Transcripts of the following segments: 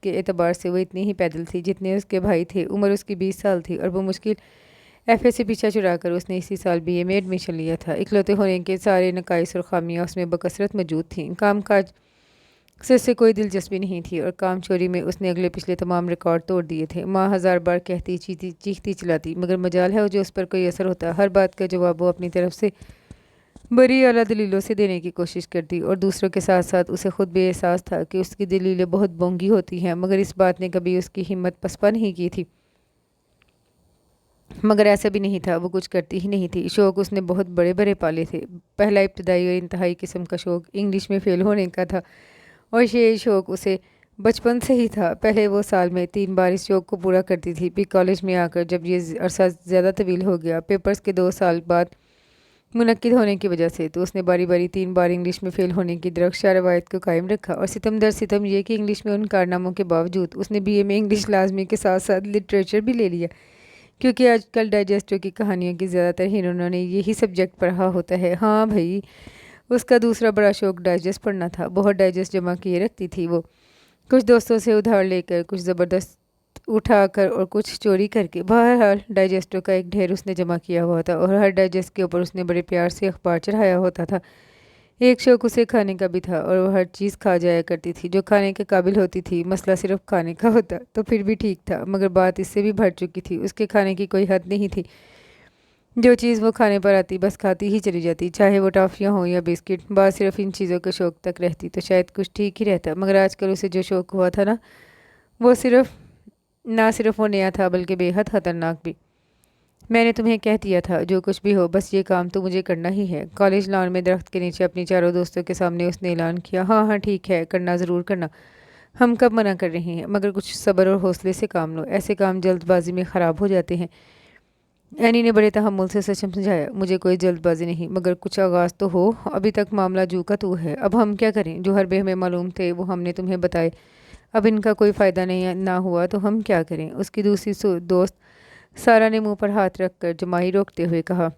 کے اعتبار سے وہ اتنی ہی پیدل تھی جتنے اس کے بھائی تھے۔ عمر اس کی 20 سال تھی اور وہ مشکل FA سے پیچھا چھڑا کر اس نے اسی سال BA میں ایڈمیشن لیا تھا۔ اکلوتے ہونے کے سارے نقائص اور خامیاں اس میں بکثرت موجود تھیں۔ کام کاج سے کوئی دلچسپی نہیں تھی اور کام چوری میں اس نے اگلے پچھلے تمام ریکارڈ توڑ دیے تھے۔ ماں ہزار بار کہتی چیختی چلاتی مگر مجال ہے جو اس پر کوئی اثر ہوتا۔ ہر بات کا جواب وہ اپنی طرف سے بڑی اعلیٰ دلیلوں سے دینے کی کوشش کرتی اور دوسروں کے ساتھ ساتھ اسے خود بھی احساس تھا کہ اس کی دلیلیں بہت بونگی ہوتی ہیں، مگر اس بات نے کبھی اس کی ہمت پسپا نہیں کی تھی۔ مگر ایسا بھی نہیں تھا، وہ کچھ کرتی ہی نہیں تھی۔ شوق اس نے بہت بڑے بڑے پالے تھے۔ پہلا ابتدائی اور انتہائی قسم کا شوق انگلش میں فیل ہونے کا تھا اور یہ شوق اسے بچپن سے ہی تھا۔ پہلے وہ سال میں 3 بار اس شوق کو پورا کرتی تھی، پھر کالج میں آ کر جب یہ عرصہ زیادہ طویل ہو گیا، پیپرز کے 2 سال بعد منعقد ہونے کی وجہ سے، تو اس نے باری باری 3 بار انگلش میں فیل ہونے کی درخشاں روایت کو قائم رکھا۔ اور ستم در ستم یہ کہ انگلش میں ان کارناموں کے باوجود اس نے BA میں انگلش لازمی کے ساتھ ساتھ لٹریچر بھی لے لیا، کیونکہ آج کل ڈائجسٹوں کی کہانیوں کی زیادہ تر ہیروئنوں نے یہی سبجیکٹ پڑھا ہوتا ہے۔ ہاں بھائی، اس کا دوسرا بڑا شوق ڈائجسٹ پڑھنا تھا۔ بہت ڈائجسٹ جمع کیے رکھتی تھی وہ، کچھ دوستوں سے ادھار لے کر، کچھ زبردست اٹھا کر اور کچھ چوری کر کے۔ بہرحال ڈائجسٹوں کا ایک ڈھیر اس نے جمع کیا ہوا تھا اور ہر ڈائجسٹ کے اوپر اس نے بڑے پیار سے اخبار چڑھایا ہوتا تھا۔ ایک شوق اسے کھانے کا بھی تھا اور وہ ہر چیز کھا جایا کرتی تھی جو کھانے کے قابل ہوتی تھی۔ مسئلہ صرف کھانے کا ہوتا تو پھر بھی ٹھیک تھا، مگر بات اس سے بھی بڑھ چکی تھی۔ اس کے کھانے کی کوئی حد نہیں تھی، جو چیز وہ کھانے پر آتی بس کھاتی ہی چلی جاتی، چاہے وہ ٹافیاں ہوں یا بسکٹ۔ بات صرف ان چیزوں کے شوق تک رہتی تو شاید کچھ ٹھیک ہی رہتا، مگر آج کل اسے جو شوق ہوا تھا نہ صرف وہ نیا تھا بلکہ بے حد خطرناک بھی۔ میں نے تمہیں کہہ دیا تھا جو کچھ بھی ہو بس یہ کام تو مجھے کرنا ہی ہے۔ کالج لان میں درخت کے نیچے اپنی چاروں دوستوں کے سامنے اس نے اعلان کیا۔ ہاں ہاں ٹھیک ہے، کرنا ضرور کرنا، ہم کب منع کر رہے ہیں، مگر کچھ صبر اور حوصلے سے کام لو، ایسے کام جلد بازی میں خراب ہو جاتے ہیں۔ اینی نے بڑے تحمل سے سمجھایا۔ مجھے کوئی جلد بازی نہیں، مگر کچھ آغاز تو ہو، ابھی تک معاملہ جو کا تو ہے۔ اب ہم کیا کریں؟ جو حربے ہمیں معلوم تھے وہ ہم نے تمہیں بتائے، اب ان کا کوئی فائدہ نہ ہوا تو ہم کیا کریں؟ اس کی دوسری دوست سارا نے منہ پر ہاتھ رکھ کر جمائی روکتے ہوئے کہا۔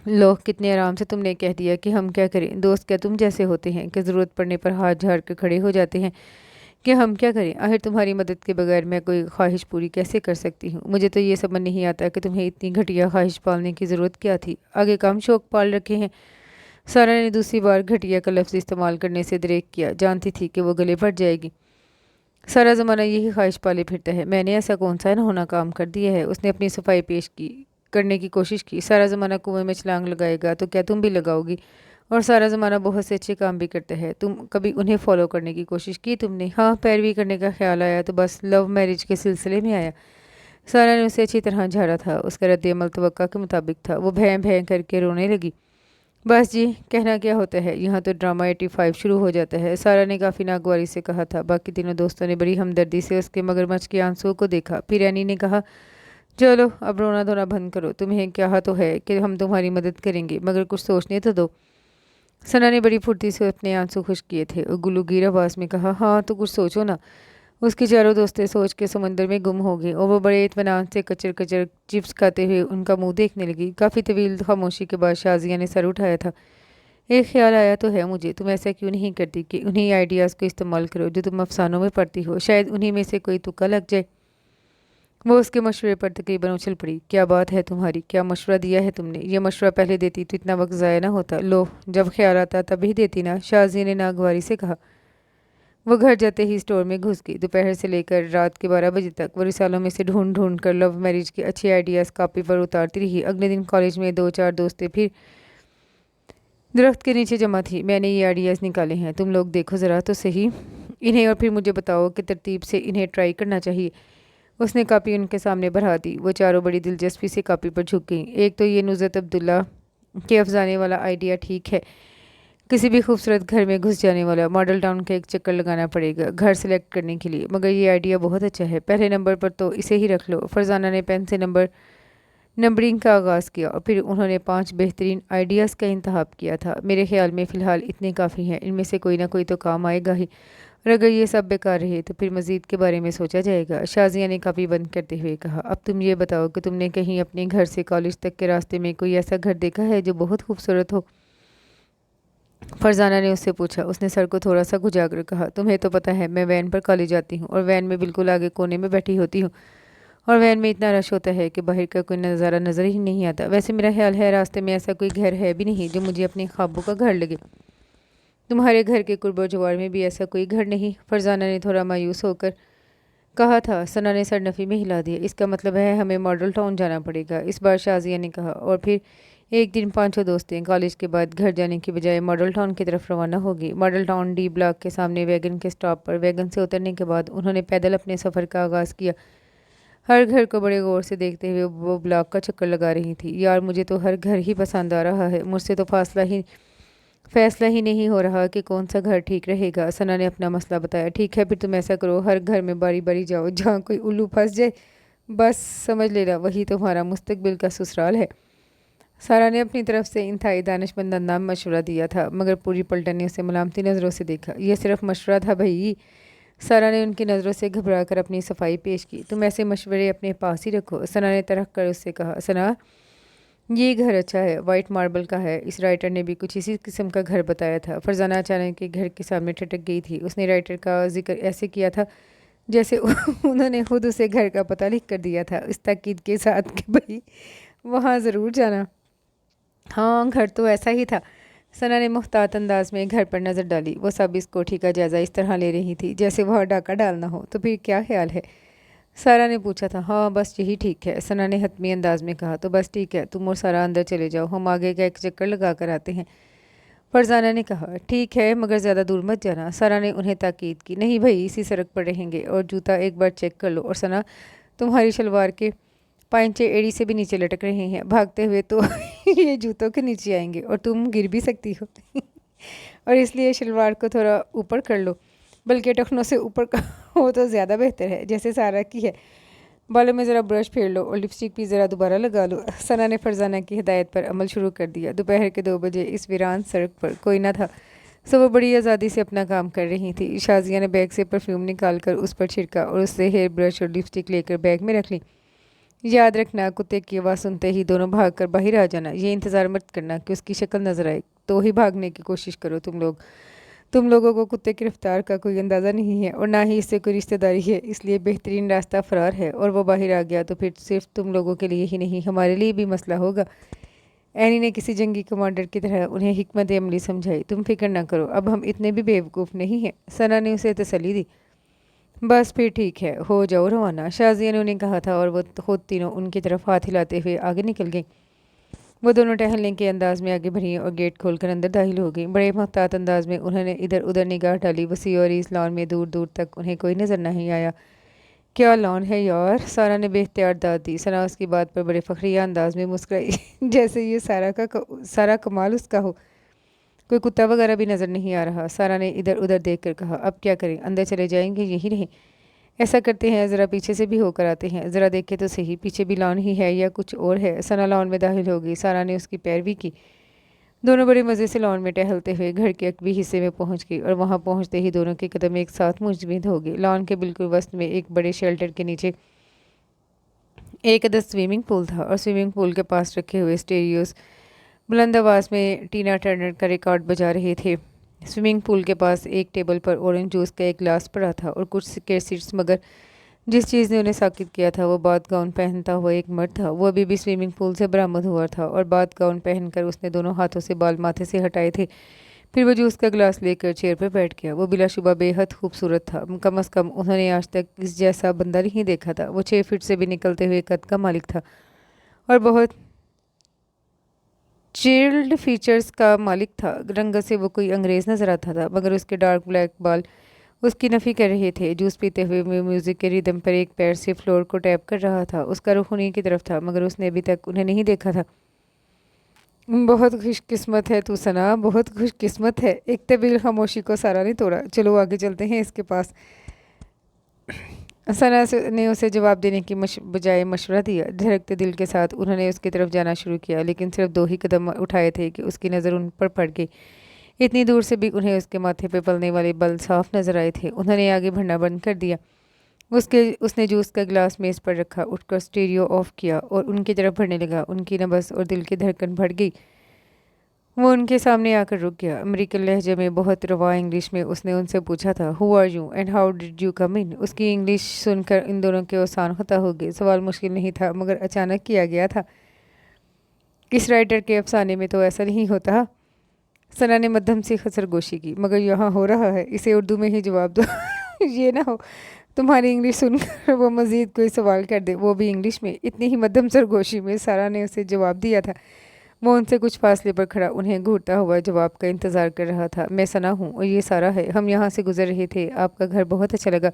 لو، کتنے آرام سے تم نے کہہ دیا کہ ہم کیا کریں۔ دوست کیا تم جیسے ہوتے ہیں کہ ضرورت پڑنے پر ہاتھ جھاڑ کر کھڑے ہو جاتے ہیں کہ ہم کیا کریں؟ آخر تمہاری مدد کے بغیر میں کوئی خواہش پوری کیسے کر سکتی ہوں؟ مجھے تو یہ سمجھ نہیں آتا کہ تمہیں اتنی گھٹیا خواہش پالنے کی ضرورت کیا تھی، آگے کم شوق پال رکھے ہیں۔ سارا نے دوسری بار گھٹیا کا لفظ استعمال کرنے سے دریغ کیا، جانتی تھی کہ وہ گلے پڑ جائے گی۔ سارا زمانہ یہی خواہش پالے پھرتا ہے، میں نے ایسا کون سا انہونا کام کر دیا ہے؟ اس نے اپنی صفائی پیش کرنے کی کوشش کی۔ سارا زمانہ کنویں میں چھلانگ لگائے گا تو کیا تم بھی لگاؤ گی؟ اور سارا زمانہ بہت سے اچھے کام بھی کرتا ہے، تم کبھی انہیں فالو کرنے کی کوشش کی تم نے؟ ہاں، پیروی کرنے کا خیال آیا تو بس لو میرج کے سلسلے میں آیا۔ سارا نے اسے اچھی طرح جھاڑا تھا، اس کا رد عمل توقع کے مطابق تھا۔ وہ بھیں بھیں کر کے رونے لگی۔ بس جی، کہنا کیا ہوتا ہے، یہاں تو ڈرامہ 85 شروع ہو جاتا ہے، سارا نے کافی ناگواری سے کہا تھا۔ باقی تینوں دوستوں نے بڑی ہمدردی سے اس کے مگرمچھ کے آنسوؤں کو دیکھا۔ پھر اینی نے کہا، چلو اب رونا دھونا بند کرو، تمہیں کہا تو ہے کہ ہم تمہاری مدد کریں گے، مگر کچھ سوچنے تو دو۔ ثنا نے بڑی پھرتی سے اپنے آنسو خشک کیے تھے اور گلوگیر آواز میں کہا، ہاں تو کچھ سوچو نا۔ اس کی چاروں دوستیں سوچ کے سمندر میں گم ہو گئیں اور وہ بڑے اطمینان سے کچر کچر چپس کھاتے ہوئے ان کا منہ دیکھنے لگی۔ کافی طویل خاموشی کے بعد شازیہ نے سر اٹھایا تھا۔ ایک خیال آیا تو ہے مجھے، تم ایسا کیوں نہیں کرتی کہ انہی آئیڈیاز کو استعمال کرو جو تم افسانوں میں پڑھتی ہو، شاید انہی میں سے کوئی تکا لگ جائے۔ وہ اس کے مشورے پر تقریباً اچھل پڑی۔ کیا بات ہے تمہاری، کیا مشورہ دیا ہے تم نے؟ یہ مشورہ پہلے دیتی تو اتنا وقت ضائع نہ ہوتا۔ لو، جب خیال آتا تب ہی دیتی نا، شازیہ نے ناگواری سے کہا۔ وہ گھر جاتے ہی اسٹور میں گھس گئی۔ دوپہر سے لے کر رات کے 12 بجے تک وہ رسالوں میں سے ڈھونڈ ڈھونڈ کر لو میرج کے اچھے آئیڈیاز کاپی پر اتارتی رہی۔ اگلے دن کالج میں 2-4 دوستیں پھر درخت کے نیچے جمع تھی۔ میں نے یہ آئیڈیاز نکالے ہیں، تم لوگ دیکھو ذرا تو صحیح انہیں اور پھر مجھے بتاؤ کہ ترتیب سے انہیں ٹرائی کرنا چاہیے۔ اس نے کاپی ان کے سامنے بڑھا دی۔ وہ چاروں بڑی دلچسپی سے کاپی پر جھک گئیں۔ ایک تو یہ نصرت عبداللہ کے افسانے والا آئیڈیا ٹھیک ہے، کسی بھی خوبصورت گھر میں گھس جانے والا، ماڈل ٹاؤن کا ایک چکر لگانا پڑے گا گھر سلیکٹ کرنے کے لیے، مگر یہ آئیڈیا بہت اچھا ہے، پہلے نمبر پر تو اسے ہی رکھ لو۔ فرزانہ نے پین سے نمبرنگ کا آغاز کیا اور پھر انہوں نے 5 بہترین آئیڈیاز کا انتخاب کیا تھا۔ میرے خیال میں فی الحال اتنے کافی ہیں، ان میں سے کوئی نہ کوئی تو کام آئے گا ہی، اور اگر یہ سب بیکار رہے تو پھر مزید کے بارے میں سوچا جائے گا۔ شازیہ نے کاپی بند کرتے ہوئے کہا، اب تم یہ بتاؤ کہ تم نے کہیں اپنے گھر سے کالج تک کے راستے میں کوئی ایسا گھر دیکھا ہے جو بہت خوبصورت ہو؟ فرزانہ نے اس سے پوچھا۔ اس نے سر کو تھوڑا سا گھجا کر کہا، تمہیں تو پتہ ہے میں وین پر کالج جاتی ہوں اور وین میں بالکل آگے کونے میں بیٹھی ہوتی ہوں، اور وین میں اتنا رش ہوتا ہے کہ باہر کا کوئی نظارہ نظر ہی نہیں آتا۔ ویسے میرا خیال ہے راستے میں ایسا کوئی گھر ہے بھی نہیں جو مجھے اپنے خوابوں کا گھر لگے۔ تمہارے گھر کے قرب و جوار میں بھی ایسا کوئی گھر نہیں؟ فرزانہ نے تھوڑا مایوس ہو کر کہا تھا۔ ثنا نے سر نفی میں ہلا دیا۔ اس کا مطلب ہے ہمیں ماڈل ٹاؤن جانا پڑے گا، اس بار شازیہ نے کہا، اور پھر ایک دن پانچوں دوستیں کالج کے بعد گھر جانے کی بجائے ماڈل ٹاؤن کی طرف روانہ ہوگی۔ ماڈل ٹاؤن ڈی بلاک کے سامنے ویگن کے سٹاپ پر ویگن سے اترنے کے بعد انہوں نے پیدل اپنے سفر کا آغاز کیا۔ ہر گھر کو بڑے غور سے دیکھتے ہوئے وہ بلاک کا چکر لگا رہی تھی۔ یار مجھے تو ہر گھر ہی پسند آ رہا ہے، مجھ سے تو فیصلہ ہی نہیں ہو رہا کہ کون سا گھر ٹھیک رہے گا۔ ثنا نے اپنا مسئلہ بتایا۔ ٹھیک ہے پھر تم ایسا کرو، ہر گھر میں باری باری جاؤ، جہاں کوئی الو پھنس جائے بس سمجھ لینا وہی تمہارا مستقبل کا سسرال ہے۔ سارا نے اپنی طرف سے انتہائی دانشمند انداز میں مشورہ دیا تھا، مگر پوری پلٹن نے اسے ملامتی نظروں سے دیکھا۔ یہ صرف مشورہ تھا بھائی۔ سارا نے ان کی نظروں سے گھبرا کر اپنی صفائی پیش کی۔ تم ایسے مشورے اپنے پاس ہی رکھو، ثنا نے ترک کر اس سے کہا۔ ثنا، یہ گھر اچھا ہے، وائٹ ماربل کا ہے، اس رائٹر نے بھی کچھ اسی قسم کا گھر بتایا تھا۔ فرزانہ اچانک کے گھر کے سامنے ٹھٹک گئی تھی۔ اس نے رائٹر کا ذکر ایسے کیا تھا جیسے انہوں نے خود اسے گھر کا پتہ لکھ کر دیا تھا، اس تاکید کے ساتھ کہ بھائی وہاں ضرور جانا۔ ہاں گھر تو ایسا ہی تھا۔ ثنا نے محتاط انداز میں گھر پر نظر ڈالی۔ وہ سب اس کوٹھی کا جائزہ اس طرح لے رہی تھی جیسے وہاں ڈاکہ ڈالنا ہو۔ تو پھر کیا خیال ہے؟ سارا نے پوچھا تھا۔ ہاں بس یہی ٹھیک ہے، ثنا نے حتمی انداز میں کہا۔ تو بس ٹھیک ہے، تم اور سارا اندر چلے جاؤ، ہم آگے کا ایک چکر لگا کر آتے ہیں۔ فرزانہ نے کہا۔ ٹھیک ہے مگر زیادہ دور مت جانا۔ سارا نے انہیں تاکید کی۔ نہیں بھائی، اسی سڑک پر رہیں گے، اور جوتا ایک بار چیک کر لو، اور ثنا تمہاری شلوار کے پائنچے ایڑی سے بھی نیچے لٹک رہے ہیں، بھاگتے ہوئے تو یہ جوتوں کے نیچے آئیں گے اور تم گر بھی سکتی ہو اور اس لیے شلوار کو تھوڑا اوپر کر لو، بلکہ ٹخنوں سے اوپر ہو تو زیادہ بہتر ہے، جیسے سارا کی ہے۔ بالوں میں ذرا برش پھیر لو اور لپسٹک بھی ذرا دوبارہ لگا لو۔ ثنا نے فرزانہ کی ہدایت پر عمل شروع کر دیا۔ دوپہر کے 2 بجے اس ویران سڑک پر کوئی نہ تھا، سو وہ بڑی آزادی سے اپنا کام کر رہی تھی۔ شازیہ نے بیگ سے پرفیوم نکال کر اس پر چھڑکا اور اس سے ہیئر برش اور لپسٹک لے کر بیگ میں رکھ لی۔ یاد رکھنا، کتے کی آواز سنتے ہی دونوں بھاگ کر باہر آ جانا، یہ انتظار مت کرنا کہ اس کی شکل نظر آئے تو ہی بھاگنے کی کوشش کرو۔ تم لوگوں کو کتے کی رفتار کا کوئی اندازہ نہیں ہے اور نہ ہی اس سے کوئی رشتہ داری ہے، اس لیے بہترین راستہ فرار ہے، اور وہ باہر آ گیا تو پھر صرف تم لوگوں کے لیے ہی نہیں ہمارے لیے بھی مسئلہ ہوگا۔ اینی نے کسی جنگی کمانڈر کی طرح انہیں حکمت عملی سمجھائی۔ تم فکر نہ کرو، اب ہم اتنے بھی بیوقوف نہیں ہیں۔ ثنا نے اسے تسلی دی۔ بس پھر ٹھیک ہے، ہو جاؤ روانہ، شازیہ نے انہیں کہا تھا، اور وہ خود تینوں ان کی طرف ہاتھ ہلاتے ہوئے آگے نکل گئیں۔ وہ دونوں ٹہلنے کے انداز میں آگے بڑھیں اور گیٹ کھول کر اندر داخل ہو گئیں۔ بڑے محتاط انداز میں انہوں نے ادھر ادھر نگاہ ڈالی۔ وسیع اور اس لان میں دور دور تک انہیں کوئی نظر نہیں آیا۔ کیا لان ہے یار، سارا نے بے اختیار داد دی۔ ثنا اس کی بات پر بڑے فخریہ انداز میں مسکرائی جیسے یہ سارا کمال اس کا ہو۔ کوئی کتا وغیرہ بھی نظر نہیں آ رہا۔ سارا نے ادھر ادھر دیکھ کر کہا۔ اب کیا کریں، اندر چلے جائیں گے یہی رہیں؟ ایسا کرتے ہیں ذرا پیچھے سے بھی ہو کر آتے ہیں، ذرا دیکھیں تو صحیح پیچھے بھی لان ہی ہے یا کچھ اور ہے۔ ثنا لان میں داخل ہو گئی۔ سارا نے اس کی پیروی کی۔ دونوں بڑے مزے سے لان میں ٹہلتے ہوئے گھر کے عقبی حصے میں پہنچ گئی، اور وہاں پہنچتے ہی دونوں کے قدم ایک ساتھ منجمد ہو گئے۔ لان کے بالکل وسط میں ایک بڑے شیلٹر کے نیچے ایک عدد سوئمنگ پول تھا، اور سوئمنگ پول کے پاس رکھے ہوئے اسٹیریوز بلند آواز میں ٹینا ٹرنر کا ریکارڈ بجا رہے تھے۔ سوئمنگ پول کے پاس ایک ٹیبل پر اورنج جوس کا ایک گلاس پڑا تھا اور کچھ کیسٹس، مگر جس چیز نے انہیں ساکت کیا تھا وہ بات گاؤن پہنتا ہوا ایک مرد تھا۔ وہ ابھی بھی سوئمنگ پول سے برآمد ہوا تھا، اور بات گاؤن پہن کر اس نے دونوں ہاتھوں سے بال ماتھے سے ہٹائے تھے۔ پھر وہ جوس کا گلاس لے کر چیئر پر بیٹھ گیا۔ وہ بلا شبہ بے حد خوبصورت تھا، کم از کم انہوں نے آج تک اس جیسا بندہ نہیں دیکھا تھا۔ وہ 6 فٹ سے بھی نکلتے ہوئے قد کا مالک تھا اور بہت چیلڈ فیچرز کا مالک تھا۔ رنگت سے وہ کوئی انگریز نظر آتا تھا، مگر اس کے ڈارک بلیک بال اس کی نفی کر رہے تھے۔ جوس پیتے ہوئے وہ میوزک کے ریدم پر ایک پیر سے فلور کو ٹیپ کر رہا تھا۔ اس کا رخ انہیں کی طرف تھا، مگر اس نے ابھی تک انہیں نہیں دیکھا تھا۔ بہت خوش قسمت ہے تو ثنا، بہت خوش قسمت ہے۔ ایک طویل خاموشی کو سارا نے توڑا۔ چلو آگے چلتے ہیں اس کے پاس۔ ثنا نے اسے جواب دینے کی بجائے مشورہ دیا۔ دھڑکتے دل کے ساتھ انہوں نے اس کی طرف جانا شروع کیا، لیکن صرف 2 ہی قدم اٹھائے تھے کہ اس کی نظر ان پر پڑ گئی۔ اتنی دور سے بھی انہیں اس کے ماتھے پہ پلنے والے بل صاف نظر آئے تھے۔ انہوں نے آگے بڑھنا بند کر دیا۔ اس نے جوس کا گلاس میز پر رکھا، اٹھ کر اسٹیریو آف کیا اور ان کی طرف بڑھنے لگا۔ ان کی نبض اور دل کی دھڑکن بڑھ گئی۔ وہ ان کے سامنے آ کر رک گیا۔ امریکن لہجے میں بہت روا انگلش میں اس نے ان سے پوچھا تھا، who are you and how did you come in? اس کی انگلش سن کر ان دونوں کے اوسان خطا ہو گئے۔ سوال مشکل نہیں تھا مگر اچانک کیا گیا تھا۔ کس رائٹر کے افسانے میں تو ایسا نہیں ہوتا۔ ثنا نے مدھم سی خسر گوشی کی، مگر یہاں ہو رہا ہے، اسے اردو میں ہی جواب دو۔ یہ نہ ہو تمہاری انگلش سن کر وہ مزید کوئی سوال کر دے، وہ بھی انگلش میں۔ اتنی ہی مدھم سرگوشی میں سارا نے اسے جواب دیا تھا۔ وہ ان سے کچھ فاصلے پر کھڑا انہیں گھورتا ہوا جواب کا انتظار کر رہا تھا۔ میں ثنا ہوں اور یہ سارا ہے، ہم یہاں سے گزر رہے تھے، آپ کا گھر بہت اچھا لگا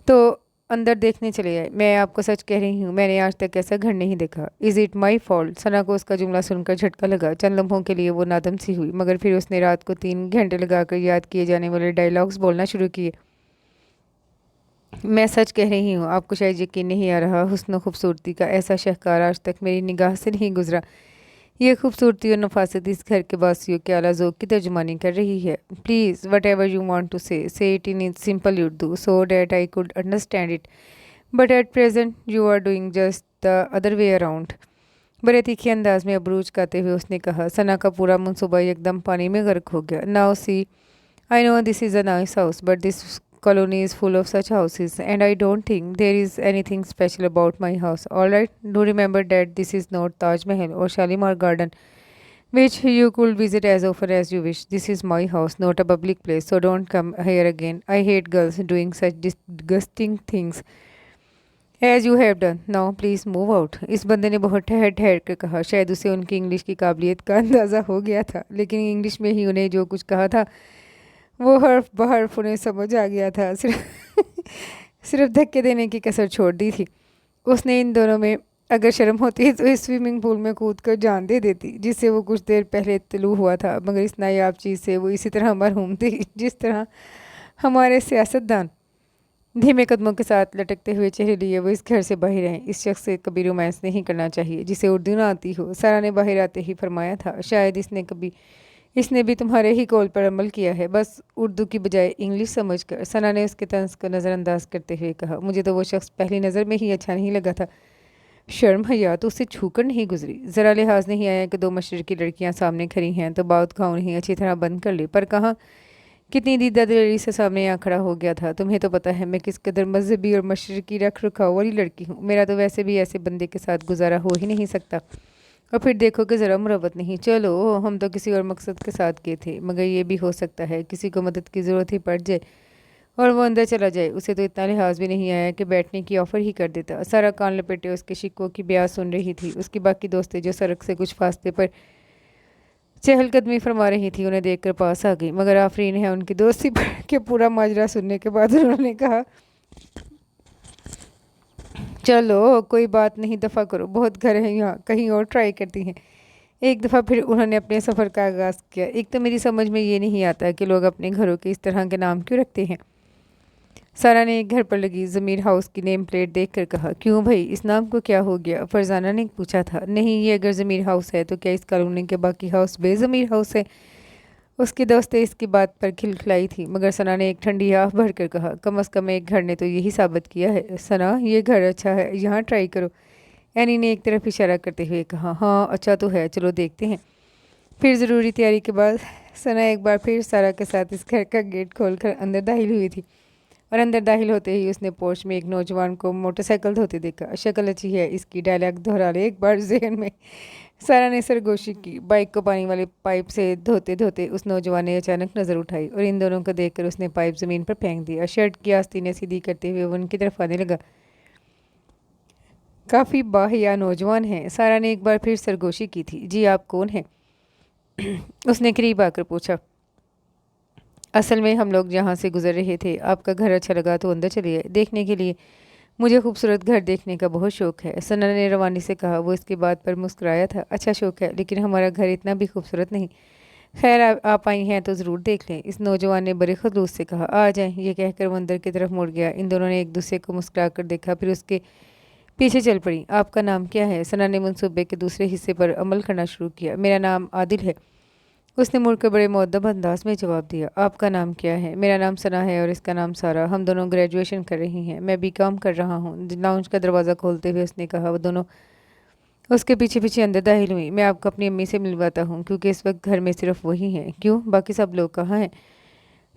تو اندر دیکھنے چلے آئے۔ میں آپ کو سچ کہہ رہی ہوں، میں نے آج تک ایسا گھر نہیں دیکھا۔ Is it my fault? ثنا کو اس کا جملہ سن کر جھٹکا لگا۔ چند لمحوں کے لیے وہ نادم سی ہوئی، مگر پھر اس نے رات کو 3 گھنٹے لگا کر یاد کیے جانے والے ڈائیلاگز بولنا شروع کیے۔ میں سچ کہہ رہی ہوں، آپ کو شاید یقین نہیں آ رہا، حسن و خوبصورتی کا ایسا شاہکار آج تک میری نگاہ سے نہیں گزرا۔ یہ خوبصورتی اور نفاست اس گھر کے باسیوں کے اعلیٰ ذوق کی ترجمانی کر رہی ہے۔ Please whatever you want to say it in simple Urdu so that I could understand it. But at present you are doing just the other way around. بڑے تیکھے انداز میں ابروج کاتے ہوئے اس نے کہا۔ ثنا کا پورا منصوبہ ایک دم پانی میں غرق ہو گیا۔ Now see, I know this is a nice house, but this colony is full of such houses, and I don't think there is anything special about my house. All right, do remember that this is not Taj Mahal or Shalimar Garden, which you could visit as often as you wish. This is my house, not a public place, so don't come here again. I hate girls doing such disgusting things as you have done. Now please move out. اس بندے نے بہت ٹھہر ٹھہر کر کہا۔ شاید اسے ان کی انگلش کی قابلیت کا اندازہ ہو گیا تھا، لیکن انگلش میں ہی انہیں جو کچھ کہا تھا وہ حرف بحرف انہیں سمجھ آ گیا تھا۔ صرف دھکے دینے کی کسر چھوڑ دی تھی۔ اس نے ان دونوں میں اگر شرم ہوتی تو اس سوئمنگ پول میں کود کر جان دے دیتی، جس سے وہ کچھ دیر پہلے طلوع ہوا تھا، مگر اس نایاب چیز سے وہ اسی طرح مرحوم تھی جس طرح ہمارے سیاستدان۔ دھیمے قدموں کے ساتھ لٹکتے ہوئے چہرے لیے وہ اس گھر سے باہر آئیں۔ اس شخص سے کبھی رومانس نہیں کرنا چاہیے جسے اردو نہ آتی ہو، سارا نے باہر آتے ہی فرمایا تھا۔ شاید اس نے بھی تمہارے ہی قول پر عمل کیا ہے، بس اردو کی بجائے انگلش سمجھ کر۔ ثنا نے اس کے طنز کو نظر انداز کرتے ہوئے کہا، مجھے تو وہ شخص پہلی نظر میں ہی اچھا نہیں لگا تھا۔ شرم حیا تو اس سے چھو کر نہیں گزری۔ ذرا لحاظ نہیں آیا کہ 2 مشرقی لڑکیاں سامنے کھڑی ہیں تو بات گاؤں نہیں اچھی طرح بند کر لی، پر کہاں کتنی دیدہ دلیری سے سامنے آ کھڑا ہو گیا تھا۔ تمہیں تو پتہ ہے میں کس قدر مذہبی اور مشرقی رکھ رکھاؤ والی لڑکی ہوں، میرا تو ویسے بھی ایسے بندے کے ساتھ گزارا ہو ہی نہیں سکتا۔ اور پھر دیکھو کہ ذرا مروت نہیں، چلو ہم تو کسی اور مقصد کے ساتھ گئے تھے، مگر یہ بھی ہو سکتا ہے کسی کو مدد کی ضرورت ہی پڑ جائے اور وہ اندر چلا جائے۔ اسے تو اتنا لحاظ بھی نہیں آیا کہ بیٹھنے کی آفر ہی کر دیتا۔ سارا کان لپیٹے اس کے شکووں کی بیاض سن رہی تھی۔ اس کی باقی دوستیں جو سڑک سے کچھ فاصلے پر چہل قدمی فرما رہی تھی انہیں دیکھ کر پاس آ گئی، مگر آفرین ہے ان کی دوستی پر کہ پورا ماجرا سننے کے بعد انہوں نے کہا، چلو کوئی بات نہیں، دفع کرو، بہت گھر ہیں یہاں، کہیں اور ٹرائی کرتی ہیں۔ ایک دفعہ پھر انہوں نے اپنے سفر کا آغاز کیا۔ ایک تو میری سمجھ میں یہ نہیں آتا کہ لوگ اپنے گھروں کے اس طرح کے نام کیوں رکھتے ہیں۔ سارا نے ایک گھر پر لگی ضمیر ہاؤس کی نیم پلیٹ دیکھ کر کہا، کیوں بھائی اس نام کو کیا ہو گیا؟ فرزانہ نے پوچھا تھا۔ نہیں، یہ اگر ضمیر ہاؤس ہے تو کیا اس کالونی کے باقی ہاؤس بے ضمیر ہاؤس ہے؟ اس کی دوستیں اس کی بات پر کھلکھلائی تھی، مگر ثنا نے ایک ٹھنڈی آہ بھر کر کہا، کم از کم ایک گھر نے تو یہی ثابت کیا ہے۔ ثنا، یہ گھر اچھا ہے، یہاں ٹرائی کرو، اینی نے ایک طرف اشارہ کرتے ہوئے کہا۔ ہاں اچھا تو ہے، چلو دیکھتے ہیں۔ پھر ضروری تیاری کے بعد ثنا ایک بار پھر سارا کے ساتھ اس گھر کا گیٹ کھول کر اندر داخل ہوئی تھی، اور اندر داخل ہوتے ہی اس نے پورچ میں ایک نوجوان کو موٹر سائیکل دھوتے دیکھا۔ شکل اچھی ہے اس کی، ڈائلاگ دہرا لے ایک بار ذہن میں، سارا نے سرگوشی کی۔ بائک کو پانی والے پائپ سے دھوتے دھوتے اس نوجوان نے اچانک نظر اٹھائی اور ان دونوں کو دیکھ کر اس نے پائپ زمین پر پھینک دیا۔ شرٹ کی آستینیں سیدھی کرتے ہوئے وہ ان کی طرف آنے لگا۔ کافی باحیا نوجوان ہیں۔ سارا نے ایک بار پھر سرگوشی کی تھی۔ جی آپ کون ہیں؟ اس نے قریب آ کر پوچھا۔ اصل میں ہم لوگ جہاں سے گزر رہے تھے، آپ کا گھر اچھا لگا تو اندر چلے آئے دیکھنے کے لیے۔ مجھے خوبصورت گھر دیکھنے کا بہت شوق ہے، ثنا نے روانی سے کہا۔ وہ اس کی بات پر مسکرایا تھا۔ اچھا شوق ہے، لیکن ہمارا گھر اتنا بھی خوبصورت نہیں۔ خیر آپ آئی ہیں تو ضرور دیکھ لیں، اس نوجوان نے بڑے خلوص سے کہا۔ آ جائیں، یہ کہہ کر وہ اندر کی طرف مڑ گیا۔ ان دونوں نے ایک دوسرے کو مسکرا کر دیکھا، پھر اس کے پیچھے چل پڑی۔ آپ کا نام کیا ہے؟ ثنا نے منصوبے کے دوسرے حصے پر عمل کرنا شروع کیا۔ میرا نام عادل ہے، اس نے مڑ کر بڑے مؤدب انداز میں جواب دیا۔ آپ کا نام کیا ہے؟ میرا نام ثنا ہے اور اس کا نام سارا، ہم دونوں گریجویشن کر رہی ہیں، میں بی کام کر رہا ہوں، لاؤنج کا دروازہ کھولتے ہوئے اس نے کہا۔ وہ دونوں اس کے پیچھے پیچھے اندر داخل ہوئی۔ میں آپ کو اپنی امی سے ملواتا ہوں کیونکہ اس وقت گھر میں صرف وہی ہیں۔ کیوں؟ باقی سب لوگ کہاں ہیں؟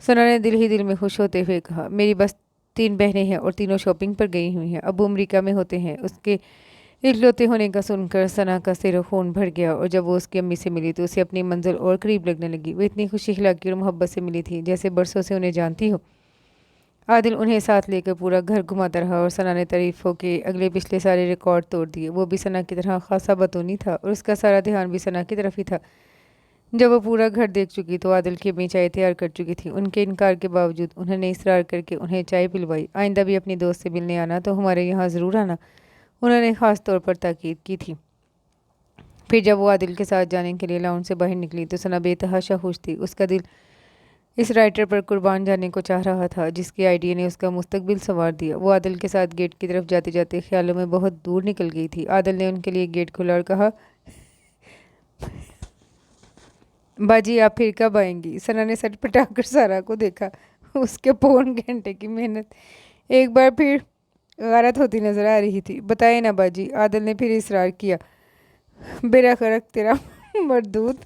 ثنا نے دل ہی دل میں خوش ہوتے ہوئے کہا، میری بس 3 بہنیں ہیں اور تینوں شاپنگ پر گئی ہوئی ہیں۔ ابو امریکہ میں ہوتے ہیں۔ اس کے اکلوتے ہونے کا سن کر ثنا کا سر خون بھر گیا اور جب وہ اس کی امی سے ملی تو اسے اپنی منزل اور قریب لگنے لگی۔ وہ اتنی خوشی اخلاقی اور محبت سے ملی تھی جیسے برسوں سے انہیں جانتی ہو۔ عادل انہیں ساتھ لے کر پورا گھر گھماتا رہا اور ثنا نے تعریفوں کے اگلے پچھلے سارے ریکارڈ توڑ دیے۔ وہ بھی ثنا کی طرح خاصا بطونی تھا اور اس کا سارا دھیان بھی ثنا کی طرف ہی تھا۔ جب وہ پورا گھر دیکھ چکی تو عادل کی امی چائے تیار کر چکی تھی۔ ان کے انکار کے باوجود انہوں نے اصرار کر کے انہیں چائے پلوائی۔ آئندہ بھی اپنی دوست سے ملنے آنا تو ہمارے یہاں ضرور آنا، انہوں نے خاص طور پر تاکید کی تھی۔ پھر جب وہ عادل کے ساتھ جانے کے لیے لاؤنج سے باہر نکلی تو ثنا بے تحاشا خوش تھی۔ اس کا دل اس رائٹر پر قربان جانے کو چاہ رہا تھا جس کے آئیڈیا نے اس کا مستقبل سنوار دیا۔ وہ عادل کے ساتھ گیٹ کی طرف جاتے جاتے خیالوں میں بہت دور نکل گئی تھی۔ عادل نے ان کے لیے گیٹ کھولا اور کہا، باجی آپ پھر کب آئیں گی؟ ثنا نے سٹ پٹا کر سارا کو دیکھا۔ اس کے پون گھنٹے کی محنت ایک بار پھر غارت ہوتی نظر آ رہی تھی۔ بتائے نا باجی، عادل نے پھر اصرار کیا۔ برخرق تیرا مردود۔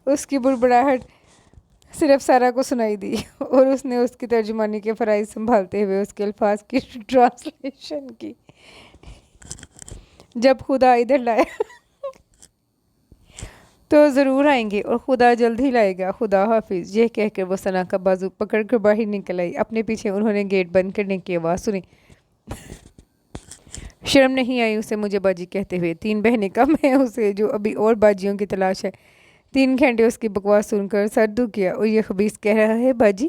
اس کی بڑبڑاہٹ صرف سارا کو سنائی دی اور اس نے اس کی ترجمانی کے فرائض سنبھالتے ہوئے اس کے الفاظ کی ٹرانسلیشن کی۔ جب خدا ادھر لائے تو ضرور آئیں گے اور خدا جلد ہی لائے گا، خدا حافظ۔ یہ کہہ کر وہ ثنا کا بازو پکڑ کر باہر نکل آئی۔ اپنے پیچھے انہوں نے گیٹ بند کرنے کی آواز سنی۔ شرم نہیں آئی اسے مجھے باجی کہتے ہوئے؟ 3 بہنیں کم ہیں اسے جو ابھی اور باجیوں کی تلاش ہے۔ 3 گھنٹے اس کی بکواس سن کر سر دکھ گیا اور یہ خبیث کہہ رہا ہے باجی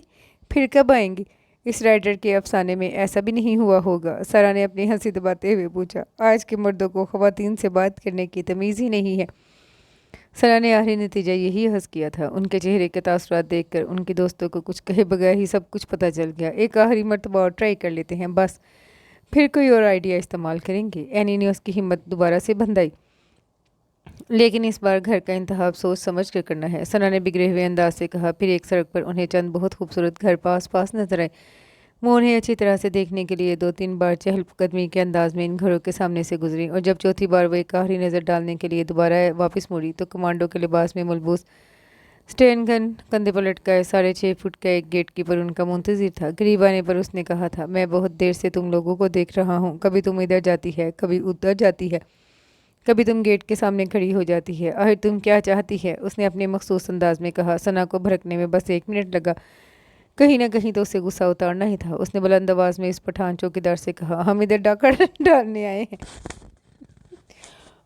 پھر کب آئیں گی؟ اس رائٹر کے افسانے میں ایسا بھی نہیں ہوا ہوگا؟ سارا نے اپنی ہنسی دباتے ہوئے پوچھا۔ آج کے مردوں کو خواتین سے بات کرنے کی تمیز ہی نہیں ہے۔ ثنا نے آخری نتیجہ یہی حس کیا تھا۔ ان کے چہرے کے تاثرات دیکھ کر ان کی دوستوں کو کچھ کہے بغیر ہی سب کچھ پتہ چل گیا۔ ایک آخری مرتبہ اور ٹرائی کر لیتے ہیں، بس پھر کوئی اور آئیڈیا استعمال کریں گے۔ اینی نے اس کی ہمت دوبارہ سے بندھائی، لیکن اس بار گھر کا انتخاب سوچ سمجھ کر کرنا ہے۔ ثنا نے بگڑے ہوئے انداز سے کہا۔ پھر ایک سڑک پر انہیں چند بہت خوبصورت گھر پاس پاس نظر آئے۔ وہ انہیں اچھی طرح سے دیکھنے کے لیے 2-3 بار چہل قدمی کے انداز میں ان گھروں کے سامنے سے گزری اور جب چوتھی بار وہ ایک آخری نظر ڈالنے کے لیے دوبارہ واپس مڑی تو کمانڈو کے لباس میں ملبوس اسٹین گن کندھے پر لٹکائے 6.5 فٹ کا ایک گیٹ کیپر ان کا منتظر تھا۔ قریب آنے پر اس نے کہا تھا، میں بہت دیر سے تم لوگوں کو دیکھ رہا ہوں، کبھی تم ادھر جاتی ہے، کبھی ادھر جاتی ہے، کبھی تم گیٹ کے سامنے کھڑی ہو جاتی ہے، آخر تم کیا چاہتی ہے؟ اس نے اپنے مخصوص انداز میں کہا۔ ثنا کو بھڑکنے میں بس 1 منٹ لگا، کہیں نہ کہیں تو اسے غصہ اتارنا ہی تھا۔ اس نے بلند آواز میں اس پٹھان چوکیدار سے کہا، ہم ادھر ڈاکہ ڈالنے آئے ہیں،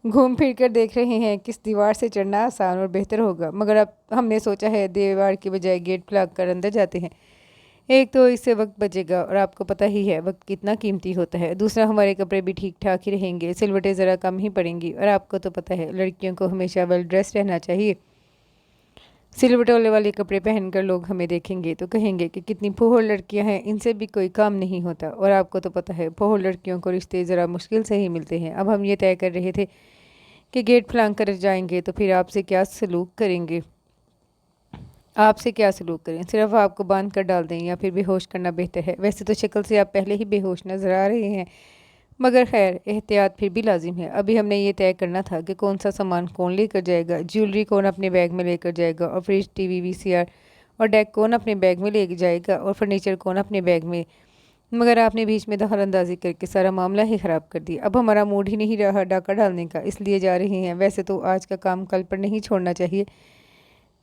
گھوم پھر کر دیکھ رہے ہیں کس دیوار سے چڑھنا آسان اور بہتر ہوگا، مگر اب ہم نے سوچا ہے دیوار کی بجائے گیٹ پھلاگ کر اندر جاتے ہیں۔ ایک تو اس سے وقت بچے گا اور آپ کو پتہ ہی ہے وقت کتنا قیمتی ہوتا ہے، دوسرا ہمارے کپڑے بھی ٹھیک ٹھاک ہی رہیں گے، سلوٹیں ذرا کم ہی پڑیں گی اور آپ کو تو پتہ ہے لڑکیوں کو ہمیشہ ویل ڈریس رہنا چاہیے۔ سلوٹوں والے کپڑے پہن کر لوگ ہمیں دیکھیں گے تو کہیں گے کہ کتنی پھوہڑ لڑکیاں ہیں، ان سے بھی کوئی کام نہیں ہوتا، اور آپ کو تو پتہ ہے پھوہڑ لڑکیوں کو رشتے ذرا مشکل سے ہی ملتے ہیں۔ اب ہم یہ طے کر رہے تھے کہ گیٹ پھلانگ کر جائیں گے تو پھر آپ سے کیا سلوک کریں گے؟ آپ سے کیا سلوک کریں؟ صرف آپ کو باندھ کر ڈال دیں یا پھر بے ہوش کرنا بہتر ہے؟ ویسے تو شکل سے آپ پہلے ہی بے ہوش نظر آ رہے ہیں، مگر خیر احتیاط پھر بھی لازم ہے۔ ابھی ہم نے یہ طے کرنا تھا کہ کون سا سامان کون لے کر جائے گا، جیولری کون اپنے بیگ میں لے کر جائے گا، اور فریج، ٹی وی، VCR اور ڈیک کون اپنے بیگ میں لے جائے گا، اور فرنیچر کون اپنے بیگ میں۔ مگر آپ نے بیچ میں دخل اندازی کر کے سارا معاملہ ہی خراب کر دیا۔ اب ہمارا موڈ ہی نہیں رہا ڈاکہ ڈالنے کا، اس لیے جا رہے ہیں۔ ویسے تو آج کا کام کل پر نہیں چھوڑنا چاہیے،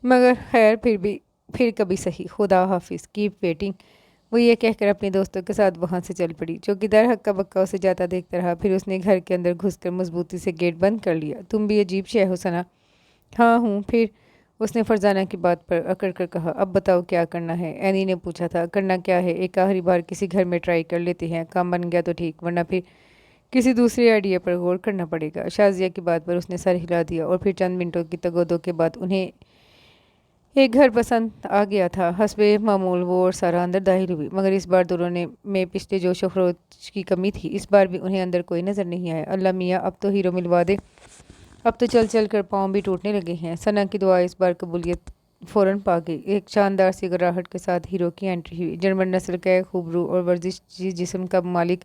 مگر خیر پھر کبھی صحیح، خدا حافظ، کیپ ویٹنگ۔ وہ یہ کہہ کر اپنے دوستوں کے ساتھ وہاں سے چل پڑی۔ چوکیدار ہکا بکا اسے جاتا دیکھتا رہا، پھر اس نے گھر کے اندر گھس کر مضبوطی سے گیٹ بند کر لیا۔ تم بھی عجیب شے ہو ثنا۔ ہاں ہوں، پھر اس نے فرزانہ کی بات پر اکڑ کر کہا۔ اب بتاؤ کیا کرنا ہے؟ اینی نے پوچھا تھا۔ کرنا کیا ہے، ایک آخری بار کسی گھر میں ٹرائی کر لیتے ہیں، کام بن گیا تو ٹھیک، ورنہ پھر کسی دوسرے آئیڈیا پر غور کرنا پڑے گا۔ شازیہ کی بات پر اس نے سر ہلا دیا اور پھر چند منٹوں کی تگودو کے بعد انہیں ایک گھر پسند آ گیا تھا۔ حسب معمول وہ اور سارا اندر داخل ہوئی، مگر اس بار دونوں میں پچھلے جوش و خروش کی کمی تھی، اس بار بھی انہیں اندر کوئی نظر نہیں آیا۔ اللہ میاں اب تو ہیرو ملوا دے، اب تو چل چل کر پاؤں بھی ٹوٹنے لگے ہیں۔ ثنا کی دعا اس بار قبولیت فوراً پا گئی۔ ایک شاندار سی گراہٹ کے ساتھ ہیرو کی انٹری ہوئی۔ جرمن نسل کا ایک خوبرو اور ورزشی جسم کا مالک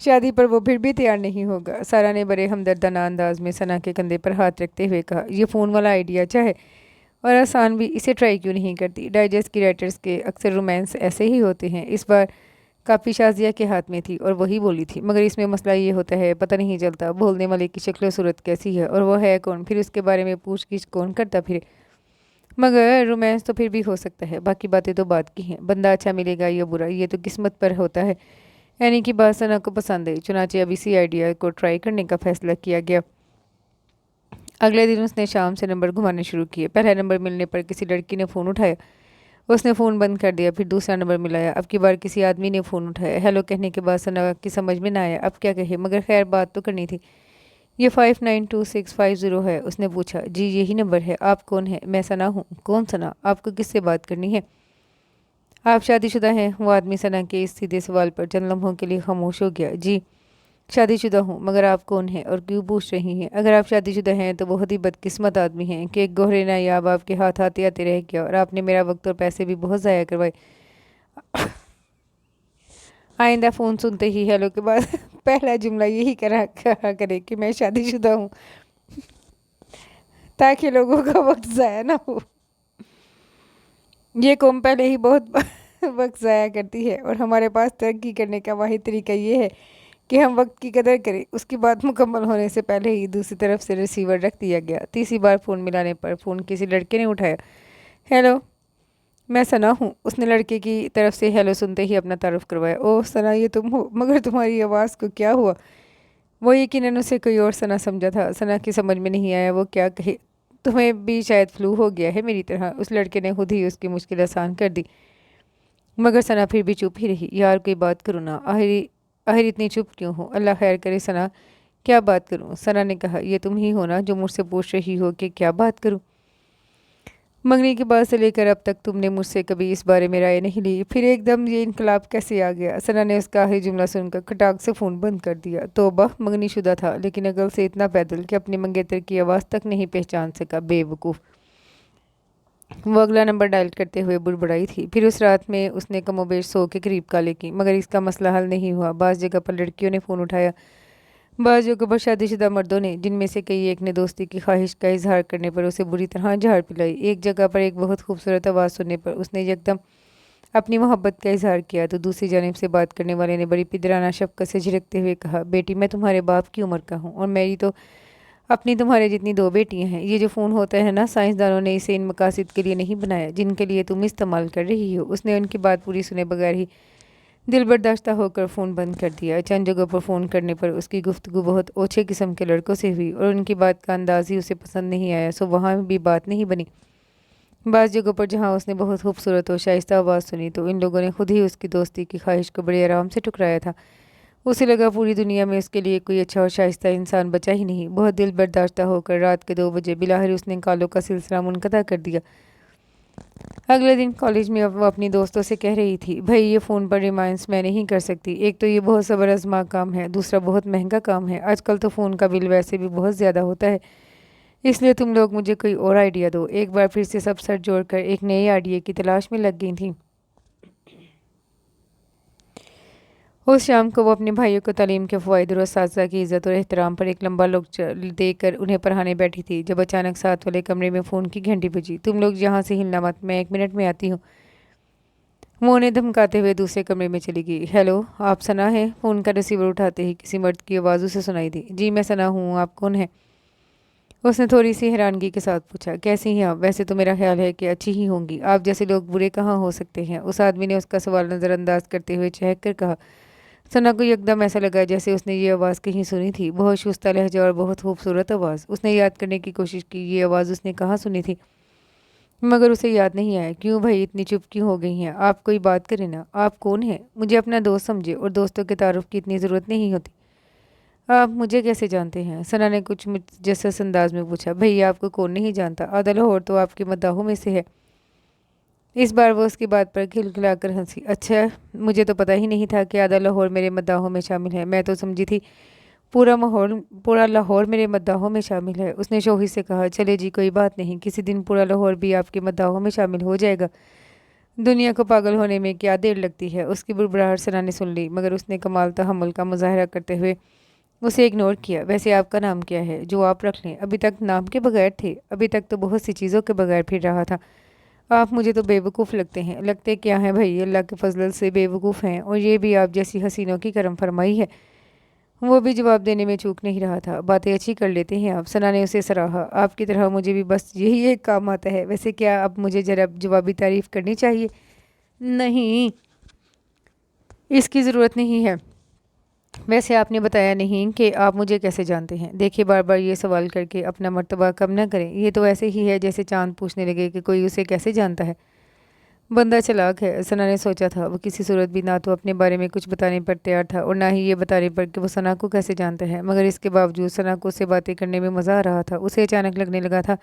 شادی پر وہ پھر بھی تیار نہیں ہوگا۔ سارا نے بڑے ہمدردانہ انداز میں ثنا کے کندھے پر ہاتھ رکھتے ہوئے کہا، یہ فون والا آئیڈیا اچھا ہے اور آسان بھی، اسے ٹرائی کیوں نہیں کرتی؟ ڈائجسٹ کی رائٹرز کے اکثر رومانس ایسے ہی ہوتے ہیں۔ اس بار کاپی شازیہ کے ہاتھ میں تھی اور وہی بولی تھی، مگر اس میں مسئلہ یہ ہوتا ہے پتہ نہیں چلتا بولنے والے کی شکل و صورت کیسی ہے اور وہ ہے کون، پھر اس کے بارے میں پوچھ گچھ کون کرتا پھرے۔ مگر رومانس تو پھر بھی ہو سکتا ہے، باقی باتیں تو بات کی ہیں، بندہ اچھا ملے گا یا برا یہ تو قسمت پر ہوتا ہے۔ اینی کی بات ثنا کو پسند ہے، چنانچہ اب اسی آئیڈیا کو ٹرائی کرنے کا فیصلہ کیا گیا۔ اگلے دن اس نے شام سے نمبر گھمانے شروع کیے۔ پہلا نمبر ملنے پر کسی لڑکی نے فون اٹھایا، اس نے فون بند کر دیا، پھر دوسرا نمبر ملایا، اب کی بار کسی آدمی نے فون اٹھایا۔ ہیلو کہنے کے بعد ثنا کی سمجھ میں نہ آیا اب کیا کہے، مگر خیر بات تو کرنی تھی۔ یہ 592650 ہے، اس نے پوچھا۔ جی یہی نمبر ہے، آپ کون ہیں؟ میں ثنا ہوں۔ کون ثنا؟ آپ کو کس سے بات کرنی ہے؟ آپ شادی شدہ ہیں؟ وہ آدمی ثنا کے اس سیدھے سوال پر چند لمحوں کے لیے خاموش ہو گیا۔ جی شادی شدہ ہوں، مگر آپ کون ہیں اور کیوں پوچھ رہی ہیں؟ اگر آپ شادی شدہ ہیں تو بہت ہی بدقسمت آدمی ہیں کہ ایک گوہرے نایاب آپ کے ہاتھ آتے آتے رہ گیا اور آپ نے میرا وقت اور پیسے بھی بہت ضائع کروائے۔ آئندہ فون سنتے ہی ہیلو کے بعد پہلا جملہ یہی کہا کرے کہ میں شادی شدہ ہوں، تاکہ لوگوں کا وقت ضائع نہ ہو۔ یہ قوم پہلے ہی بہت وقت ضائع کرتی ہے اور ہمارے پاس ترقی کرنے کا واحد طریقہ یہ ہے کہ ہم وقت کی قدر کریں۔ اس کی بات مکمل ہونے سے پہلے ہی دوسری طرف سے ریسیور رکھ دیا گیا۔ تیسری بار فون ملانے پر فون کسی لڑکے نے اٹھایا۔ ہیلو میں ثنا ہوں، اس نے لڑکے کی طرف سے ہیلو سنتے ہی اپنا تعارف کروایا۔ اوہ ثنا یہ تم ہو، مگر تمہاری آواز کو کیا ہوا؟ وہ یقیناً اسے کوئی اور ثنا سمجھا تھا۔ ثنا کی سمجھ میں نہیں آیا وہ کیا کہے۔ تمہیں بھی شاید فلو ہو گیا ہے میری طرح، اس لڑکے نے خود ہی اس کی مشکل آسان کر دی۔ مگر ثنا پھر بھی چپ ہی رہی۔ یار کوئی بات کرو نا، آخر اتنی چپ کیوں ہو؟ اللہ خیر کرے ثنا، کیا بات کروں؟ ثنا نے کہا، یہ تم ہی ہو نا جو مجھ سے پوچھ رہی ہو کہ کیا بات کروں؟ منگنی کے بعد سے لے کر اب تک تم نے مجھ سے کبھی اس بارے میں رائے نہیں لی، پھر ایک دم یہ انقلاب کیسے آ گیا؟ ثنا نے اس کا آخری جملہ سن کر کھٹاک سے فون بند کر دیا۔ توبہ، منگنی شدہ تھا لیکن عقل سے اتنا پیدل کہ اپنے منگیتر کی آواز تک نہیں پہچان سکا، بے وقوف۔ وہ اگلا نمبر ڈائل کرتے ہوئے بڑبڑائی تھی۔ پھر اس رات میں اس نے کم و بیش 100 کے قریب کالیں کی، مگر اس کا مسئلہ حل نہیں ہوا۔ بعض جگہ پر لڑکیوں نے فون اٹھایا، بعض جگہ پر شادی شدہ مردوں نے، جن میں سے کئی ایک نے دوستی کی خواہش کا اظہار کرنے پر اسے بری طرح جھاڑ پلائی۔ ایک جگہ پر ایک بہت خوبصورت آواز سننے پر اس نے یکدم اپنی محبت کا اظہار کیا تو دوسری جانب سے بات کرنے والے نے بڑی پدرانہ شفقت سے جھڑکتے ہوئے کہا، بیٹی میں تمہارے باپ کی عمر کا ہوں اور میری تو اپنی تمہارے جتنی 2 بیٹیاں ہیں۔ یہ جو فون ہوتا ہے نا، سائنسدانوں نے اسے ان مقاصد کے لیے نہیں بنایا جن کے لیے تم استعمال کر رہی ہو۔ اس نے ان کی بات پوری سنے بغیر ہی دل برداشتہ ہو کر فون بند کر دیا۔ چند جگہوں پر فون کرنے پر اس کی گفتگو بہت اوچھے قسم کے لڑکوں سے ہوئی اور ان کی بات کا انداز ہی اسے پسند نہیں آیا، سو وہاں بھی بات نہیں بنی۔ بعض جگہوں پر جہاں اس نے بہت خوبصورت اور شائستہ آواز سنی تو ان لوگوں نے خود ہی اس کی دوستی کی خواہش کو بڑے آرام سے ٹھکرایا تھا۔ اسے لگا پوری دنیا میں اس کے لیے کوئی اچھا اور شائستہ انسان بچا ہی نہیں۔ بہت دل برداشتہ ہو کر رات کے 2 بجے بالآخر اس نے کالوں کا سلسلہ منقطع کر دیا۔ اگلے دن کالج میں وہ اپنی دوستوں سے کہہ رہی تھی، بھائی یہ فون پر ریمائنس میں نہیں کر سکتی، ایک تو یہ بہت صبر آزما کام ہے، دوسرا بہت مہنگا کام ہے، آج کل تو فون کا بل ویسے بھی بہت زیادہ ہوتا ہے، اس لیے تم لوگ مجھے کوئی اور آئیڈیا دو۔ ایک بار پھر سے سب سر جوڑ کر ایک نئے آئیڈیا کی تلاش میں لگ گئی تھیں۔ اس شام کو وہ اپنے بھائیوں کو تعلیم کے فوائد اور اساتذہ کی عزت اور احترام پر ایک لمبا لیکچر دے کر انہیں پڑھانے بیٹھی تھی، جب اچانک ساتھ والے کمرے میں فون کی گھنٹی بجی۔ تم لوگ یہاں سے ہلنا مت، میں 1 منٹ میں آتی ہوں۔ وہ انہیں دھمکاتے ہوئے دوسرے کمرے میں چلی گئی۔ ہیلو آپ ثنا ہیں؟ فون کا ریسیور اٹھاتے ہی کسی مرد کی آواز اسے سنائی دی۔ جی میں ثنا ہوں، آپ کون ہیں؟ اس نے تھوڑی سی حیرانگی کے ساتھ پوچھا۔ کیسی ہیں آپ؟ ویسے تو میرا خیال ہے کہ اچھی ہی ہوں گی، آپ جیسے لوگ برے کہاں ہو سکتے ہیں؟ اس آدمی نے اس کا سوال نظر انداز کرتے ہوئے چہک کر کہا۔ ثنا کو یکدم ایسا لگا جیسے اس نے یہ آواز کہیں سنی تھی، بہت شستہ لہجہ اور بہت خوبصورت آواز۔ اس نے یاد کرنے کی کوشش کی یہ آواز اس نے کہاں سنی تھی، مگر اسے یاد نہیں آیا۔ کیوں بھائی اتنی چپ کیوں ہو گئی ہیں آپ؟ کوئی بات کریں نا، آپ کون ہیں؟ مجھے اپنا دوست سمجھے، اور دوستوں کے تعارف کی اتنی ضرورت نہیں ہوتی۔ آپ مجھے کیسے جانتے ہیں؟ ثنا نے کچھ متجسس انداز میں پوچھا۔ بھئی آپ کو کون نہیں جانتا، آدھا لاہور تو آپ کے مداحوں میں سے ہے۔ اس بار وہ اس کی بات پر کھلکھلا کر ہنسی۔ اچھا، مجھے تو پتہ ہی نہیں تھا کہ آدھا لاہور میرے مداحوں میں شامل ہے، میں تو سمجھی تھی پورا لاہور میرے مداحوں میں شامل ہے۔ اس نے شوخی سے کہا، چلے جی کوئی بات نہیں، کسی دن پورا لاہور بھی آپ کے مداحوں میں شامل ہو جائے گا۔ دنیا کو پاگل ہونے میں کیا دیر لگتی ہے۔ اس کی بڑبڑاہٹ سنا نے سن لی، مگر اس نے کمال تحمل کا مظاہرہ کرتے ہوئے اسے اگنور کیا۔ ویسے آپ کا نام کیا ہے؟ جو آپ رکھ لیں۔ ابھی تک نام کے بغیر تھے؟ ابھی تک تو بہت سی چیزوں کے بغیر پھر رہا تھا۔ آپ مجھے تو بے وقوف لگتے ہیں۔ لگتے کیا ہیں بھائی، اللہ کے فضل سے بے وقوف ہیں، اور یہ بھی آپ جیسی حسینوں کی کرم فرمائی ہے۔ وہ بھی جواب دینے میں چوک نہیں رہا تھا۔ باتیں اچھی کر لیتے ہیں آپ، سنا نے اسے سراہا۔ آپ کی طرح مجھے بھی بس یہی ایک کام آتا ہے۔ ویسے کیا اب مجھے ذرا جوابی تعریف کرنی چاہیے؟ نہیں، اس کی ضرورت نہیں ہے۔ ویسے آپ نے بتایا نہیں کہ آپ مجھے کیسے جانتے ہیں۔ دیکھیے بار بار یہ سوال کر کے اپنا مرتبہ کم نہ کریں۔ یہ تو ایسے ہی ہے جیسے چاند پوچھنے لگے کہ کوئی اسے کیسے جانتا ہے۔ بندہ چلاک ہے، ثنا نے سوچا تھا۔ وہ کسی صورت بھی نہ تو اپنے بارے میں کچھ بتانے پر تیار تھا اور نہ ہی یہ بتانے پر کہ وہ ثنا کو کیسے جانتا ہے، مگر اس کے باوجود ثنا کو اس سے باتیں کرنے میں مزہ آ رہا تھا۔ اسے اچانک لگنے لگا تھا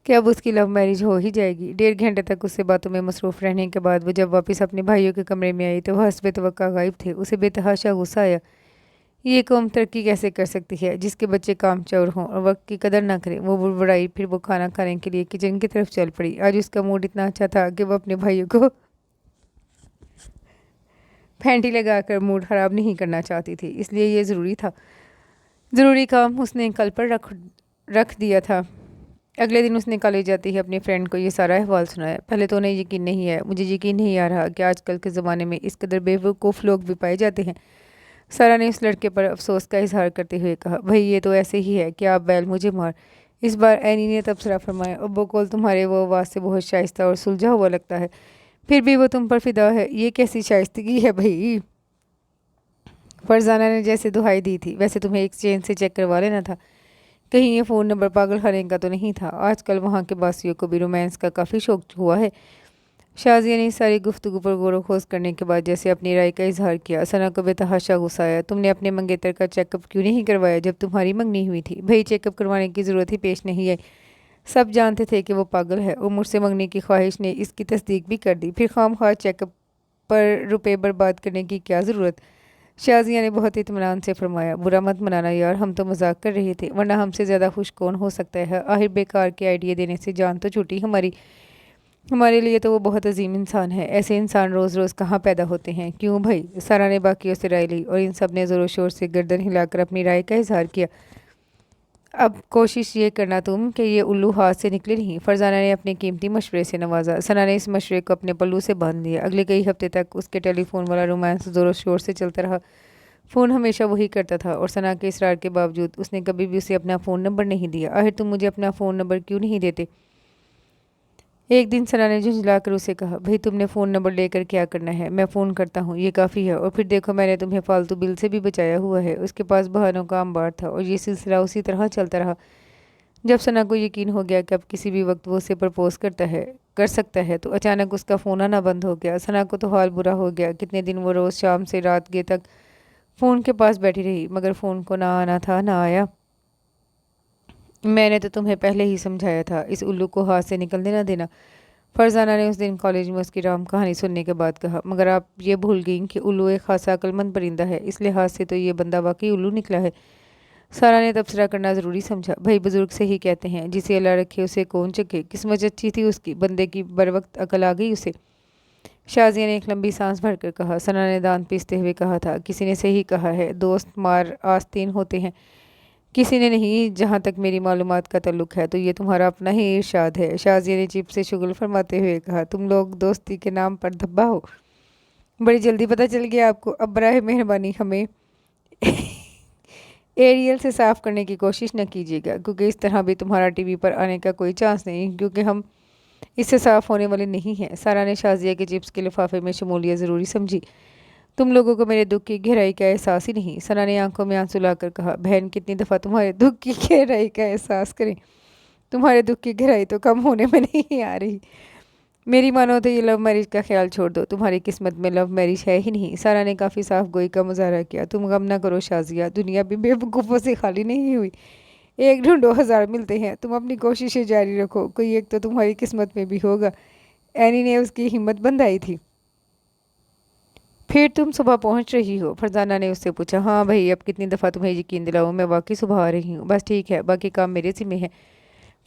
کہ اب اس کی لو میرج ہو ہی جائے گی۔ 1.5 گھنٹے تک اس سے باتوں میں مصروف رہنے کے بعد وہ جب واپس اپنے بھائیوں کے کمرے میں آئی تو وہ حسب توقع غائب تھے۔ اسے بے تحاشا غصہ آیا۔ یہ قوم ترقی کیسے کر سکتی ہے جس کے بچے کام چور ہوں اور وقت کی قدر نہ کریں؟ وہ بڑبڑائی، پھر وہ کھانا کھانے کے لیے کچن کی طرف چل پڑی۔ آج اس کا موڈ اتنا اچھا تھا کہ وہ اپنے بھائیوں کو پھینٹی لگا کر موڈ خراب نہیں کرنا چاہتی تھی، اس لیے یہ ضروری کام اس نے کل پر رکھ دیا تھا۔ اگلے دن اس نے کالج جاتی ہی اپنی فرینڈ کو یہ سارا احوال سنایا۔ پہلے تو انہیں یقین نہیں آیا۔ مجھے یقین نہیں آ رہا کہ آج کل کے زمانے میں اس قدر بے وقوف لوگ بھی پائے جاتے ہیں، سارا نے اس لڑکے پر افسوس کا اظہار کرتے ہوئے کہا۔ بھائی یہ تو ایسے ہی ہے کہ آپ بیل مجھے مار۔ اس بار اینی نے تبصرہ فرمایا۔ ابو کول تمہارے وہ آواز سے بہت شائستہ اور سلجھا ہوا لگتا ہے، پھر بھی وہ تم پر فدا ہے۔ یہ کیسی شائستگی ہے بھائی؟ فرزانہ نے جیسے دہائی دی تھی، ویسے تمہیں ایکسچینج سے چیک کروا لینا تھا، کہیں یہ فون نمبر پاگل خانے کا تو نہیں تھا۔ آج کل وہاں کے باسیوں کو بھی رومانس کا کافی شوق ہوا ہے۔ شازیہ نے ساری گفتگو پر غور و خوض کرنے کے بعد جیسے اپنی رائے کا اظہار کیا۔ ثنا کو بے تحاشا غصہ آیا۔ تم نے اپنے منگیتر کا چیک اپ کیوں نہیں کروایا جب تمہاری منگنی ہوئی تھی؟ بھائی چیک اپ کروانے کی ضرورت ہی پیش نہیں آئی۔ سب جانتے تھے کہ وہ پاگل ہے اور مجھ سے منگنے کی خواہش نے اس کی تصدیق بھی کر دی، پھر خام خواہ چیک اپ پر روپے برباد کرنے کی کیا ضرورت؟ شازیہ نے بہت اطمینان سے فرمایا۔ برا مت منانا یار، ہم تو مذاق کر رہے تھے، ورنہ ہم سے زیادہ خوش کون ہو سکتا ہے؟ آخر بیکار کے آئیڈیا دینے سے جان تو چھوٹی ہمارے لیے تو وہ بہت عظیم انسان ہے۔ ایسے انسان روز روز کہاں پیدا ہوتے ہیں؟ کیوں بھائی؟ سارا نے باقیوں سے رائے لی اور ان سب نے زور و شور سے گردن ہلا کر اپنی رائے کا اظہار کیا۔ اب کوشش یہ کرنا تم کہ یہ الو ہاتھ سے نکلے نہیں، فرزانہ نے اپنے قیمتی مشورے سے نوازا۔ ثنا نے اس مشورے کو اپنے پلو سے باندھ لیا۔ اگلے کئی ہفتے تک اس کے ٹیلی فون والا رومانس زور و شور سے چلتا رہا۔ فون ہمیشہ وہی کرتا تھا اور ثنا کے اصرار کے باوجود اس نے کبھی بھی اسے اپنا فون نمبر نہیں دیا۔ آخر تم مجھے اپنا فون نمبر کیوں نہیں دیتے؟ ایک دن ثنا نے جھنجھلا کر اسے کہا۔ بھائی تم نے فون نمبر لے کر کیا کرنا ہے؟ میں فون کرتا ہوں، یہ کافی ہے، اور پھر دیکھو میں نے تمہیں فالتو بل سے بھی بچایا ہوا ہے۔ اس کے پاس بہانوں کا انبار تھا اور یہ سلسلہ اسی طرح چلتا رہا۔ جب ثنا کو یقین ہو گیا کہ اب کسی بھی وقت وہ اسے پرپوز کر سکتا ہے تو اچانک اس کا فون آنا بند ہو گیا۔ ثنا کو تو حال برا ہو گیا۔ کتنے دن وہ روز شام سے رات گئے تک فون کے پاس بیٹھی رہی، مگر فون کو نہ آنا تھا نہ آیا۔ میں نے تو تمہیں پہلے ہی سمجھایا تھا، اس الو کو ہاتھ سے نکلنے نہ دینا، فرزانہ نے اس دن کالج میں اس کی رام کہانی سننے کے بعد کہا۔ مگر آپ یہ بھول گئیں کہ الو ایک خاصا عقل مند پرندہ ہے، اس لحاظ سے تو یہ بندہ واقعی الو نکلا ہے۔ سارا نے تبصرہ کرنا ضروری سمجھا۔ بھائی بزرگ سے ہی کہتے ہیں، جسے اللہ رکھے اسے کون چکے۔ قسمت اچھی تھی اس کی، بندے کی بروقت عقل آ گئی اسے۔ شازیہ نے ایک لمبی سانس بھر کر کہا۔ ثنا نے دانت پیستے ہوئے کہا تھا، کسی نے صحیح کہا ہے، دوست مار آستین ہوتے ہیں، کسی نے نہیں۔ جہاں تک میری معلومات کا تعلق ہے تو یہ تمہارا اپنا ہی ارشاد ہے۔ شازیہ نے چپ سے شغل فرماتے ہوئے کہا۔ تم لوگ دوستی کے نام پر دھبا ہو، بڑی جلدی پتہ چل گیا آپ کو۔ اب براہ مہربانی ہمیں ایریل سے صاف کرنے کی کوشش نہ کیجیے گا، کیونکہ اس طرح بھی تمہارا ٹی وی پر آنے کا کوئی چانس نہیں، کیونکہ ہم اس سے صاف ہونے والے نہیں ہیں۔ سارا نے شازیہ کے چپس کے لفافے میں شمولیت ضروری سمجھی۔ تم لوگوں کو میرے دکھ کی گہرائی کا احساس ہی نہیں۔ ثنا نے آنکھوں میں آنسو لا کر کہا۔ بہن کتنی دفعہ تمہارے دکھ کی گہرائی کا احساس کریں، تمہارے دکھ کی گہرائی تو کم ہونے میں نہیں آ رہی۔ میری مانو تو یہ لو میرج کا خیال چھوڑ دو، تمہاری قسمت میں لو میرج ہے ہی نہیں۔ سارا نے کافی صاف گوئی کا مظاہرہ کیا۔ تم غم نہ کرو شازیہ، دنیا بھی بے وقوفوں سے خالی نہیں ہوئی، ایک ڈھونڈو ہزار ملتے ہیں۔ تم اپنی کوششیں جاری رکھو، کوئی ایک تو تمہاری قسمت میں بھی ہوگا۔ اینی نے اس کی ہمت بندھائی تھی۔ پھر تم صبح پہنچ رہی ہو؟ فرزانہ نے اس سے پوچھا۔ ہاں بھائی، اب کتنی دفعہ تمہیں یقین دلاؤں، میں واقعی صبح آ رہی ہوں۔ بس ٹھیک ہے، باقی کام میرے ذمہ ہے۔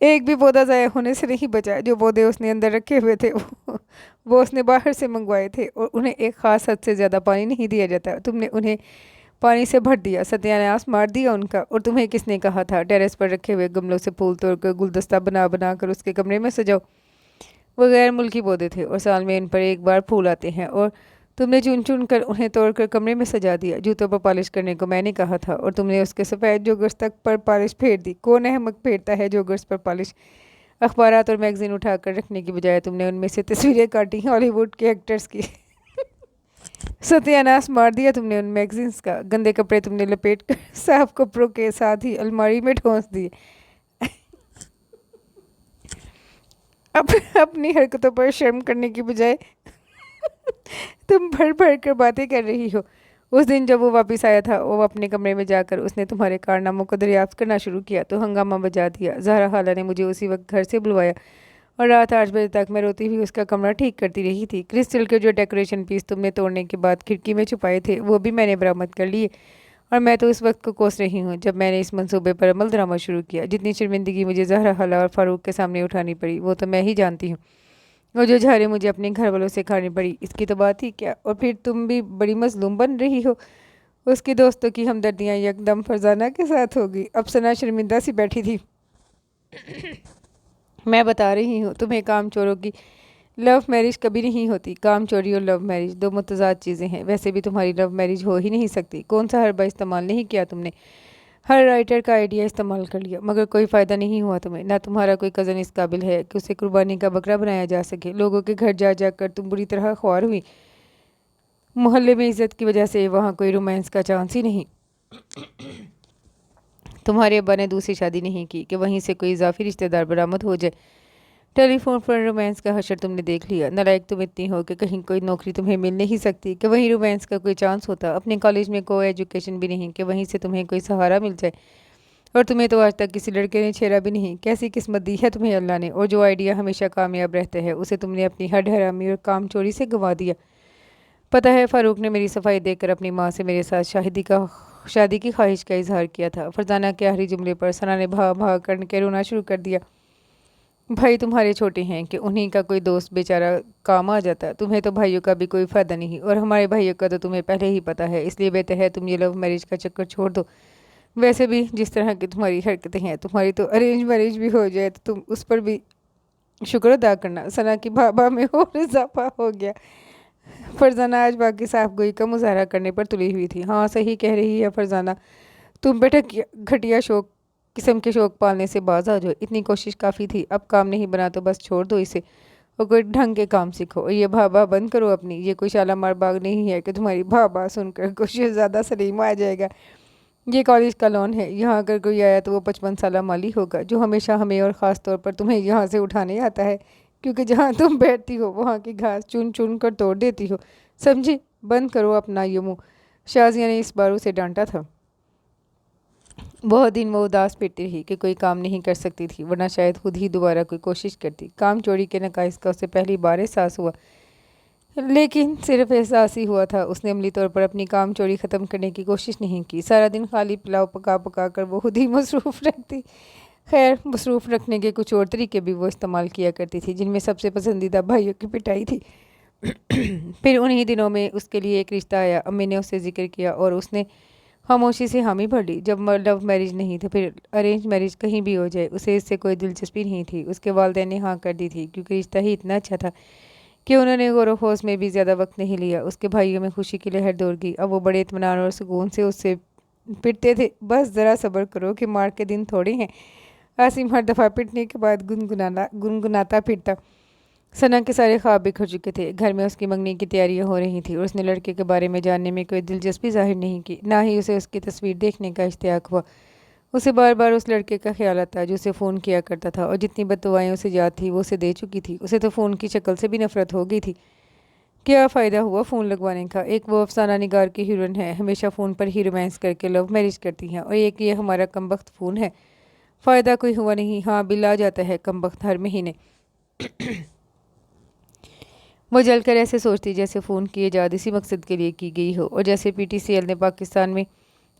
ایک بھی پودا ضائع ہونے سے نہیں بچا۔ جو پودے اس نے اندر رکھے ہوئے تھے وہ اس نے باہر سے منگوائے تھے، اور انہیں ایک خاص حد سے زیادہ پانی نہیں دیا جاتا۔ تم نے انہیں پانی سے بھر دیا، ستیہ ناش مار دیا ان کا۔ اور تمہیں کس نے کہا تھا ٹیرس پر رکھے ہوئے گملوں سے پھول توڑ کر گلدستہ بنا بنا کر اس کے کمرے میں سجاؤ؟ وہ غیر ملکی پودے تھے اور سال میں ان پر ایک بار پھول آتے ہیں، اور تم نے چن چن کر انہیں توڑ کر کمرے میں سجا دیا۔ جوتوں پر پالش کرنے کو میں نے کہا تھا، اور تم نے اس کے سفید جوگرس تک پر پالش پھیر دی۔ کون احمق پھیرتا ہے جوگرس پر پالش؟ اخبارات اور میگزین اٹھا کر رکھنے کی بجائے تم نے ان میں سے تصویریں کاٹی ہالی ووڈ کے ایکٹرز کی۔ ستیہ ناش مار دیا تم نے ان میگزینز کا۔ گندے کپڑے تم نے لپیٹ کر صاف کپڑوں کے ساتھ ہی الماری میں ٹھونس دیے۔ اپنی حرکتوں پر شرم کرنے کی بجائے تم بھر بھر کر باتیں کر رہی ہو۔ اس دن جب وہ واپس آیا تھا، وہ اپنے کمرے میں جا کر اس نے تمہارے کارناموں کو دریافت کرنا شروع کیا تو ہنگامہ بجا دیا۔ زہرا خالہ نے مجھے اسی وقت گھر سے بلوایا، اور رات 8 بجے تک میں روتی ہوئی اس کا کمرہ ٹھیک کرتی رہی تھی۔ کرسٹل کے جو ڈیکوریشن پیس تم نے توڑنے کے بعد کھڑکی میں چھپائے تھے، وہ بھی میں نے برآمد کر لیے، اور میں تو اس وقت کو کوس رہی ہوں جب میں نے اس منصوبے پر عمل درآمد شروع کیا۔ جتنی شرمندگی مجھے زہرا خالہ اور فاروق کے سامنے اٹھانی پڑی وہ تو میں ہی جانتی ہوں، اور جو جھاڑیں مجھے اپنے گھر والوں سے کھانی پڑی اس کی تو بات ہی کیا۔ اور پھر تم بھی بڑی مظلوم بن رہی ہو۔ اس کی دوستوں کی ہمدردیاں یکدم فرزانہ کے ساتھ ہوگی۔ اب ثنا شرمندہ سی بیٹھی تھی۔ میں بتا رہی ہوں تمہیں، کام چوروں کی لو میرج کبھی نہیں ہوتی۔ کام چوری اور لو میرج دو متضاد چیزیں ہیں۔ ویسے بھی تمہاری لو میرج ہو ہی نہیں سکتی۔ کون سا حربہ استعمال نہیں کیا تم نے؟ ہر رائٹر کا آئیڈیا استعمال کر لیا، مگر کوئی فائدہ نہیں ہوا تمہیں۔ نہ تمہارا کوئی کزن اس قابل ہے کہ اسے قربانی کا بکرا بنایا جا سکے۔ لوگوں کے گھر جا جا کر تم بری طرح خوار ہوئی۔ محلے میں عزت کی وجہ سے وہاں کوئی رومانس کا چانس ہی نہیں۔ تمہارے ابا نے دوسری شادی نہیں کی کہ وہیں سے کوئی اضافی رشتہ دار برآمد ہو جائے۔ ٹیلی فون پر رومانس کا حشر تم نے دیکھ لیا۔ نالائق تم اتنی ہو کہ کہیں کوئی نوکری تمہیں مل نہیں سکتی کہ وہیں رومانس کا کوئی چانس ہوتا۔ اپنے کالج میں کوئی ایجوکیشن بھی نہیں کہ وہیں سے تمہیں کوئی سہارا مل جائے، اور تمہیں تو آج تک کسی لڑکے نے چھیڑا بھی نہیں۔ کیسی قسمت دی ہے تمہیں اللہ نے، اور جو آئیڈیا ہمیشہ کامیاب رہتا ہے اسے تم نے اپنی ہڈ حرامی اور کام چوری سے گنوا دیا۔ پتہ ہے فاروق نے میری صفائی دیکھ کر اپنی ماں سے میرے ساتھ شادی کی خواہش کا اظہار کیا تھا۔ فرزانہ کے آخری جملے پر ثنا نے بھاگ بھاگ کر رونا شروع کر دیا۔ بھائی تمہارے چھوٹے ہیں کہ انہیں کا کوئی دوست بیچارہ کام آ جاتا، تمہیں تو بھائیوں کا بھی کوئی فائدہ نہیں، اور ہمارے بھائیوں کا تو تمہیں پہلے ہی پتہ ہے، اس لیے بہتر ہے تم یہ لو میرج کا چکر چھوڑ دو۔ ویسے بھی جس طرح کی تمہاری حرکتیں ہیں، تمہاری تو ارینج میرج بھی ہو جائے تو تم اس پر بھی شکر ادا کرنا۔ ثنا کی بھابا میں اور اضافہ ہو گیا۔ فرزانہ آج باقی صاف گوئی کا مظاہرہ کرنے پر تلی ہوئی تھی۔ ہاں صحیح کہہ رہی ہے فرزانہ، تم پہ گھٹیا قسم کے شوق پالنے سے باز آ جاؤ۔ اتنی کوشش کافی تھی، اب کام نہیں بنا تو بس چھوڑ دو اسے، اور کوئی ڈھنگ کے کام سیکھو، اور یہ بھابا بند کرو اپنی۔ یہ کوئی شالامار باغ نہیں ہے کہ تمہاری بھابا سن کر کچھ زیادہ سلیم آ جائے گا۔ یہ کالج کا لون ہے، یہاں اگر کوئی آیا تو وہ 55 سالہ مالی ہوگا، جو ہمیشہ ہمیں اور خاص طور پر تمہیں یہاں سے اٹھانے آتا ہے، کیونکہ جہاں تم بیٹھتی ہو وہاں کی گھاس چن چن کر توڑ دیتی ہو۔ سمجھی؟ بند کرو اپنا یہ منہ۔ شازیہ نے اس بار اسے ڈانٹا تھا۔ بہت دن وہ اداس پھرتی رہی کہ کوئی کام نہیں کر سکتی تھی، ورنہ شاید خود ہی دوبارہ کوئی کوشش کرتی۔ کام چوری کے نقائص کا اسے پہلی بار احساس ہوا، لیکن صرف احساس ہی ہوا تھا، اس نے عملی طور پر اپنی کام چوری ختم کرنے کی کوشش نہیں کی۔ سارا دن خالی پلاؤ پکا پکا کر وہ خود ہی مصروف رکھتی۔ خیر، مصروف رکھنے کے کچھ اور طریقے بھی وہ استعمال کیا کرتی تھی، جن میں سب سے پسندیدہ بھائیوں کی پٹائی تھی۔ پھر انہی دنوں میں اس کے لیے ایک رشتہ آیا۔ امی نے اس سے ذکر کیا اور اس نے خاموشی سے حامی بھر لی۔ جب لو میرج نہیں تو پھر ارینج میرج کہیں بھی ہو جائے، اسے اس سے کوئی دلچسپی نہیں تھی۔ اس کے والدین نے ہاں کر دی تھی، کیونکہ رشتہ ہی اتنا اچھا تھا کہ انہوں نے غور و خوض میں بھی زیادہ وقت نہیں لیا۔ اس کے بھائیوں میں خوشی کی لہر دوڑ گئی۔ اب وہ بڑے اطمینان اور سکون سے اس سے پٹتے تھے۔ بس ذرا صبر کرو کہ مار کے دن تھوڑے ہیں، عاصم ہر دفعہ پٹنے کے بعد گنگناتا پھرتا۔ ثنا کے سارے خواب بکھر چکے تھے۔ گھر میں اس کی منگنی کی تیاریاں ہو رہی تھیں، اور اس نے لڑکے کے بارے میں جاننے میں کوئی دلچسپی ظاہر نہیں کی، نہ ہی اسے اس کی تصویر دیکھنے کا اشتیاق ہوا۔ اسے بار بار اس لڑکے کا خیال آتا جو اسے فون کیا کرتا تھا، اور جتنی بددعائیں اسے یاد تھی وہ اسے دے چکی تھی۔ اسے تو فون کی شکل سے بھی نفرت ہو گئی تھی۔ کیا فائدہ ہوا فون لگوانے کا؟ ایک وہ افسانہ نگار کی ہیروئن ہے، ہمیشہ فون پر ہی رومانس کر کے لو میرج کرتی ہیں، اور ایک یہ ہمارا کمبخت فون ہے۔ فائدہ کوئی ہوا نہیں، ہاں بل آ جاتا ہے کمبخت ہر مہینے۔ وہ جل کر ایسے سوچتی جیسے فون کی ایجاد اسی مقصد کے لیے کی گئی ہو، اور جیسے پی ٹی سی ایل نے پاکستان میں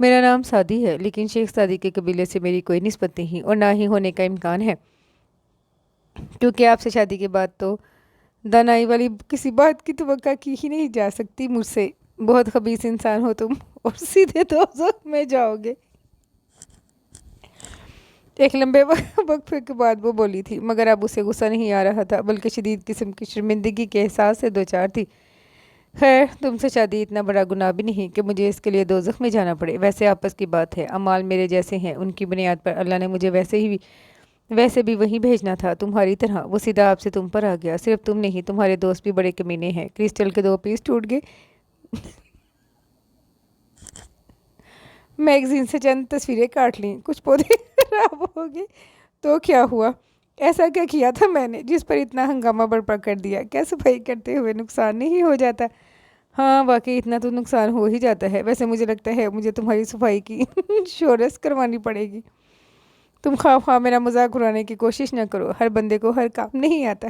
میرا نام سعدی ہے، لیکن شیخ سعدی کے قبیلے سے میری کوئی نسبت نہیں اور نہ ہی ہونے کا امکان ہے، کیونکہ آپ سے شادی کے بعد تو دانائی والی کسی بات کی توقع کی ہی نہیں جا سکتی مجھ سے۔ بہت خبیث انسان ہو تم اور سیدھے دوزخ میں جاؤ گے۔ ایک لمبے وقفے کے بعد وہ بولی تھی، مگر اب اسے غصہ نہیں آ رہا تھا بلکہ شدید قسم کی شرمندگی کے احساس سے دوچار تھی۔ خیر، تم سے شادی اتنا بڑا گناہ بھی نہیں کہ مجھے اس کے لیے دوزخ میں جانا پڑے۔ ویسے آپس کی بات ہے، اعمال میرے جیسے ہیں، ان کی بنیاد پر اللہ نے مجھے ویسے بھی وہیں بھیجنا تھا تمہاری طرح۔ وہ سیدھا آپ سے تم پر آ گیا۔ صرف تم نہیں، تمہارے دوست بھی بڑے کمینے ہیں۔ کرسٹل کے 2 پیس ٹوٹ گئے، میگزین سے چند تصویریں کاٹ لیں، کچھ پودے خراب ہو گئے تو کیا ہوا؟ ایسا کیا کیا تھا میں نے جس پر اتنا ہنگامہ برپا کر دیا؟ کیا صفائی کرتے ہوئے نقصان نہیں ہو جاتا؟ ہاں واقعی اتنا تو نقصان ہو ہی جاتا ہے۔ ویسے مجھے لگتا ہے مجھے تمہاری صفائی کی شورش کروانی پڑے گی۔ تم خواہ میرا مذاق اڑانے کی کوشش نہ کرو، ہر بندے کو ہر کام نہیں آتا،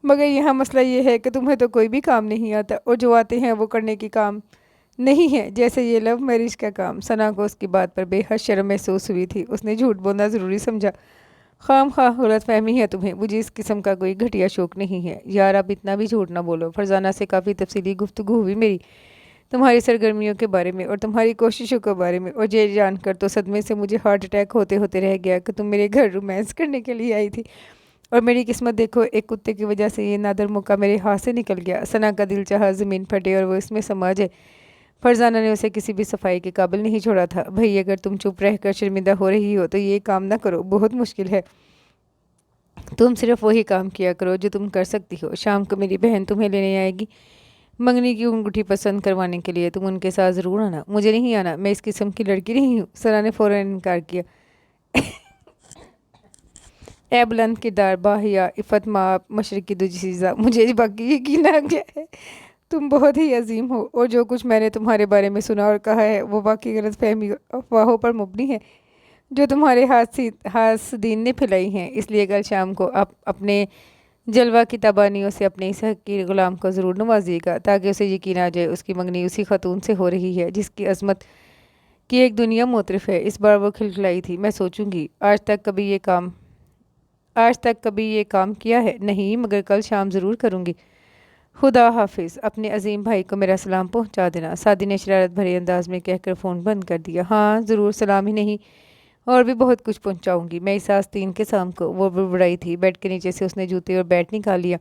مگر یہاں مسئلہ یہ ہے کہ تمہیں تو کوئی بھی کام نہیں آتا اور جو آتے ہیں وہ کرنے کی کام نہیں ہے، جیسے یہ لو میرج کا کام۔ ثنا کو اس کی بات پر بے حد شرم محسوس ہوئی تھی۔ اس نے جھوٹ بولنا ضروری سمجھا۔ خام خواہ غلط فہمی ہے تمہیں، مجھے اس قسم کا کوئی گھٹیا شوق نہیں ہے۔ یار اب اتنا بھی جھوٹ نہ بولو۔ فرزانہ سے کافی تفصیلی گفتگو ہوئی میری تمہاری سرگرمیوں کے بارے میں اور تمہاری کوششوں کے بارے میں، اور یہ جان کر تو صدمے سے مجھے ہارٹ اٹیک ہوتے ہوتے رہ گیا کہ تم میرے گھر رومانس کرنے کے لیے آئی تھی، اور میری قسمت دیکھو، ایک کتے کی وجہ سے یہ نادر موقع میرے ہاتھ سے نکل گیا۔ ثنا کا دل چاہا زمین پھٹے اور وہ اس میں سما جائے۔ فرزانہ نے اسے کسی بھی صفائی کے قابل نہیں چھوڑا تھا۔ بھئی اگر تم چپ رہ کر شرمندہ ہو رہی ہو تو یہ کام نہ کرو، بہت مشکل ہے۔ تم صرف وہی کام کیا کرو جو تم کر سکتی ہو۔ شام کو میری بہن تمہیں لینے آئے گی منگنی کی انگوٹھی پسند کروانے کے لیے، تم ان کے ساتھ ضرور آنا۔ مجھے نہیں آنا، میں اس قسم کی لڑکی نہیں ہوں۔ ثنا نے فوراً انکار کیا۔ اے بلند کردار، باحیا، عفت مآب، مشرق کی دوشیزہ، مجھے باقی یقین آ گیا ہے تم بہت ہی عظیم ہو، اور جو کچھ میں نے تمہارے بارے میں سنا اور کہا ہے وہ باقی غلط فہمی افواہوں پر مبنی ہے جو تمہارے حاسدین نے پھیلائی ہیں۔ اس لیے کل شام کو آپ اپنے جلوہ کی تبانیوں سے اپنے اس حقیر غلام کو ضرور نوازیے گا، تاکہ اسے یقین آ جائے اس کی منگنی اسی خاتون سے ہو رہی ہے جس کی عظمت کی ایک دنیا معترف ہے۔ اس بار وہ کھلکھلائی تھی۔ میں سوچوں گی، آج تک کبھی یہ کام کیا ہے؟ نہیں، مگر کل شام ضرور کروں گی۔ خدا حافظ، اپنے عظیم بھائی کو میرا سلام پہنچا دینا۔ سعدی نے شرارت بھرے انداز میں کہہ کر فون بند کر دیا۔ ہاں ضرور، سلام ہی نہیں اور بھی بہت کچھ پہنچاؤں گی۔ میں اس آستین کے شام کو وہ بڑبڑائی تھی۔ بیڈ کے نیچے سے اس نے جوتے اور بیٹ نکال لیا۔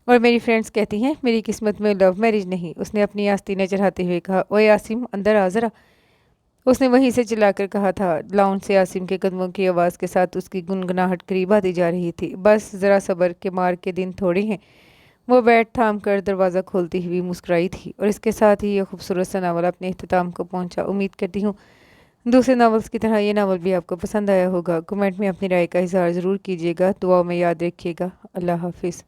اور میری فرینڈز کہتی ہیں میری قسمت میں لو میرج نہیں، اس نے اپنی آستینیں چڑھاتے ہوئے کہا۔ اوے عاصم، اندر آ ذرا، اس نے وہیں سے چلا کر کہا تھا۔ لاؤنج سے عاصم کے قدموں کی آواز کے ساتھ اس کی گنگناہٹ قریب آتی جا رہی تھی۔ بس ذرا صبر، کے مار کے دن تھوڑے ہیں۔ وہ بیٹ تھام کر دروازہ کھولتی ہوئی مسکرائی تھی، اور اس کے ساتھ ہی یہ خوبصورت سا ناول اپنے اختتام کو پہنچا۔ امید کرتی ہوں دوسرے ناولز کی طرح یہ ناول بھی آپ کو پسند آیا ہوگا۔ کمنٹ میں اپنی رائے کا اظہار ضرور کیجیے گا۔ دعاؤں میں یاد رکھیے گا۔ اللہ حافظ۔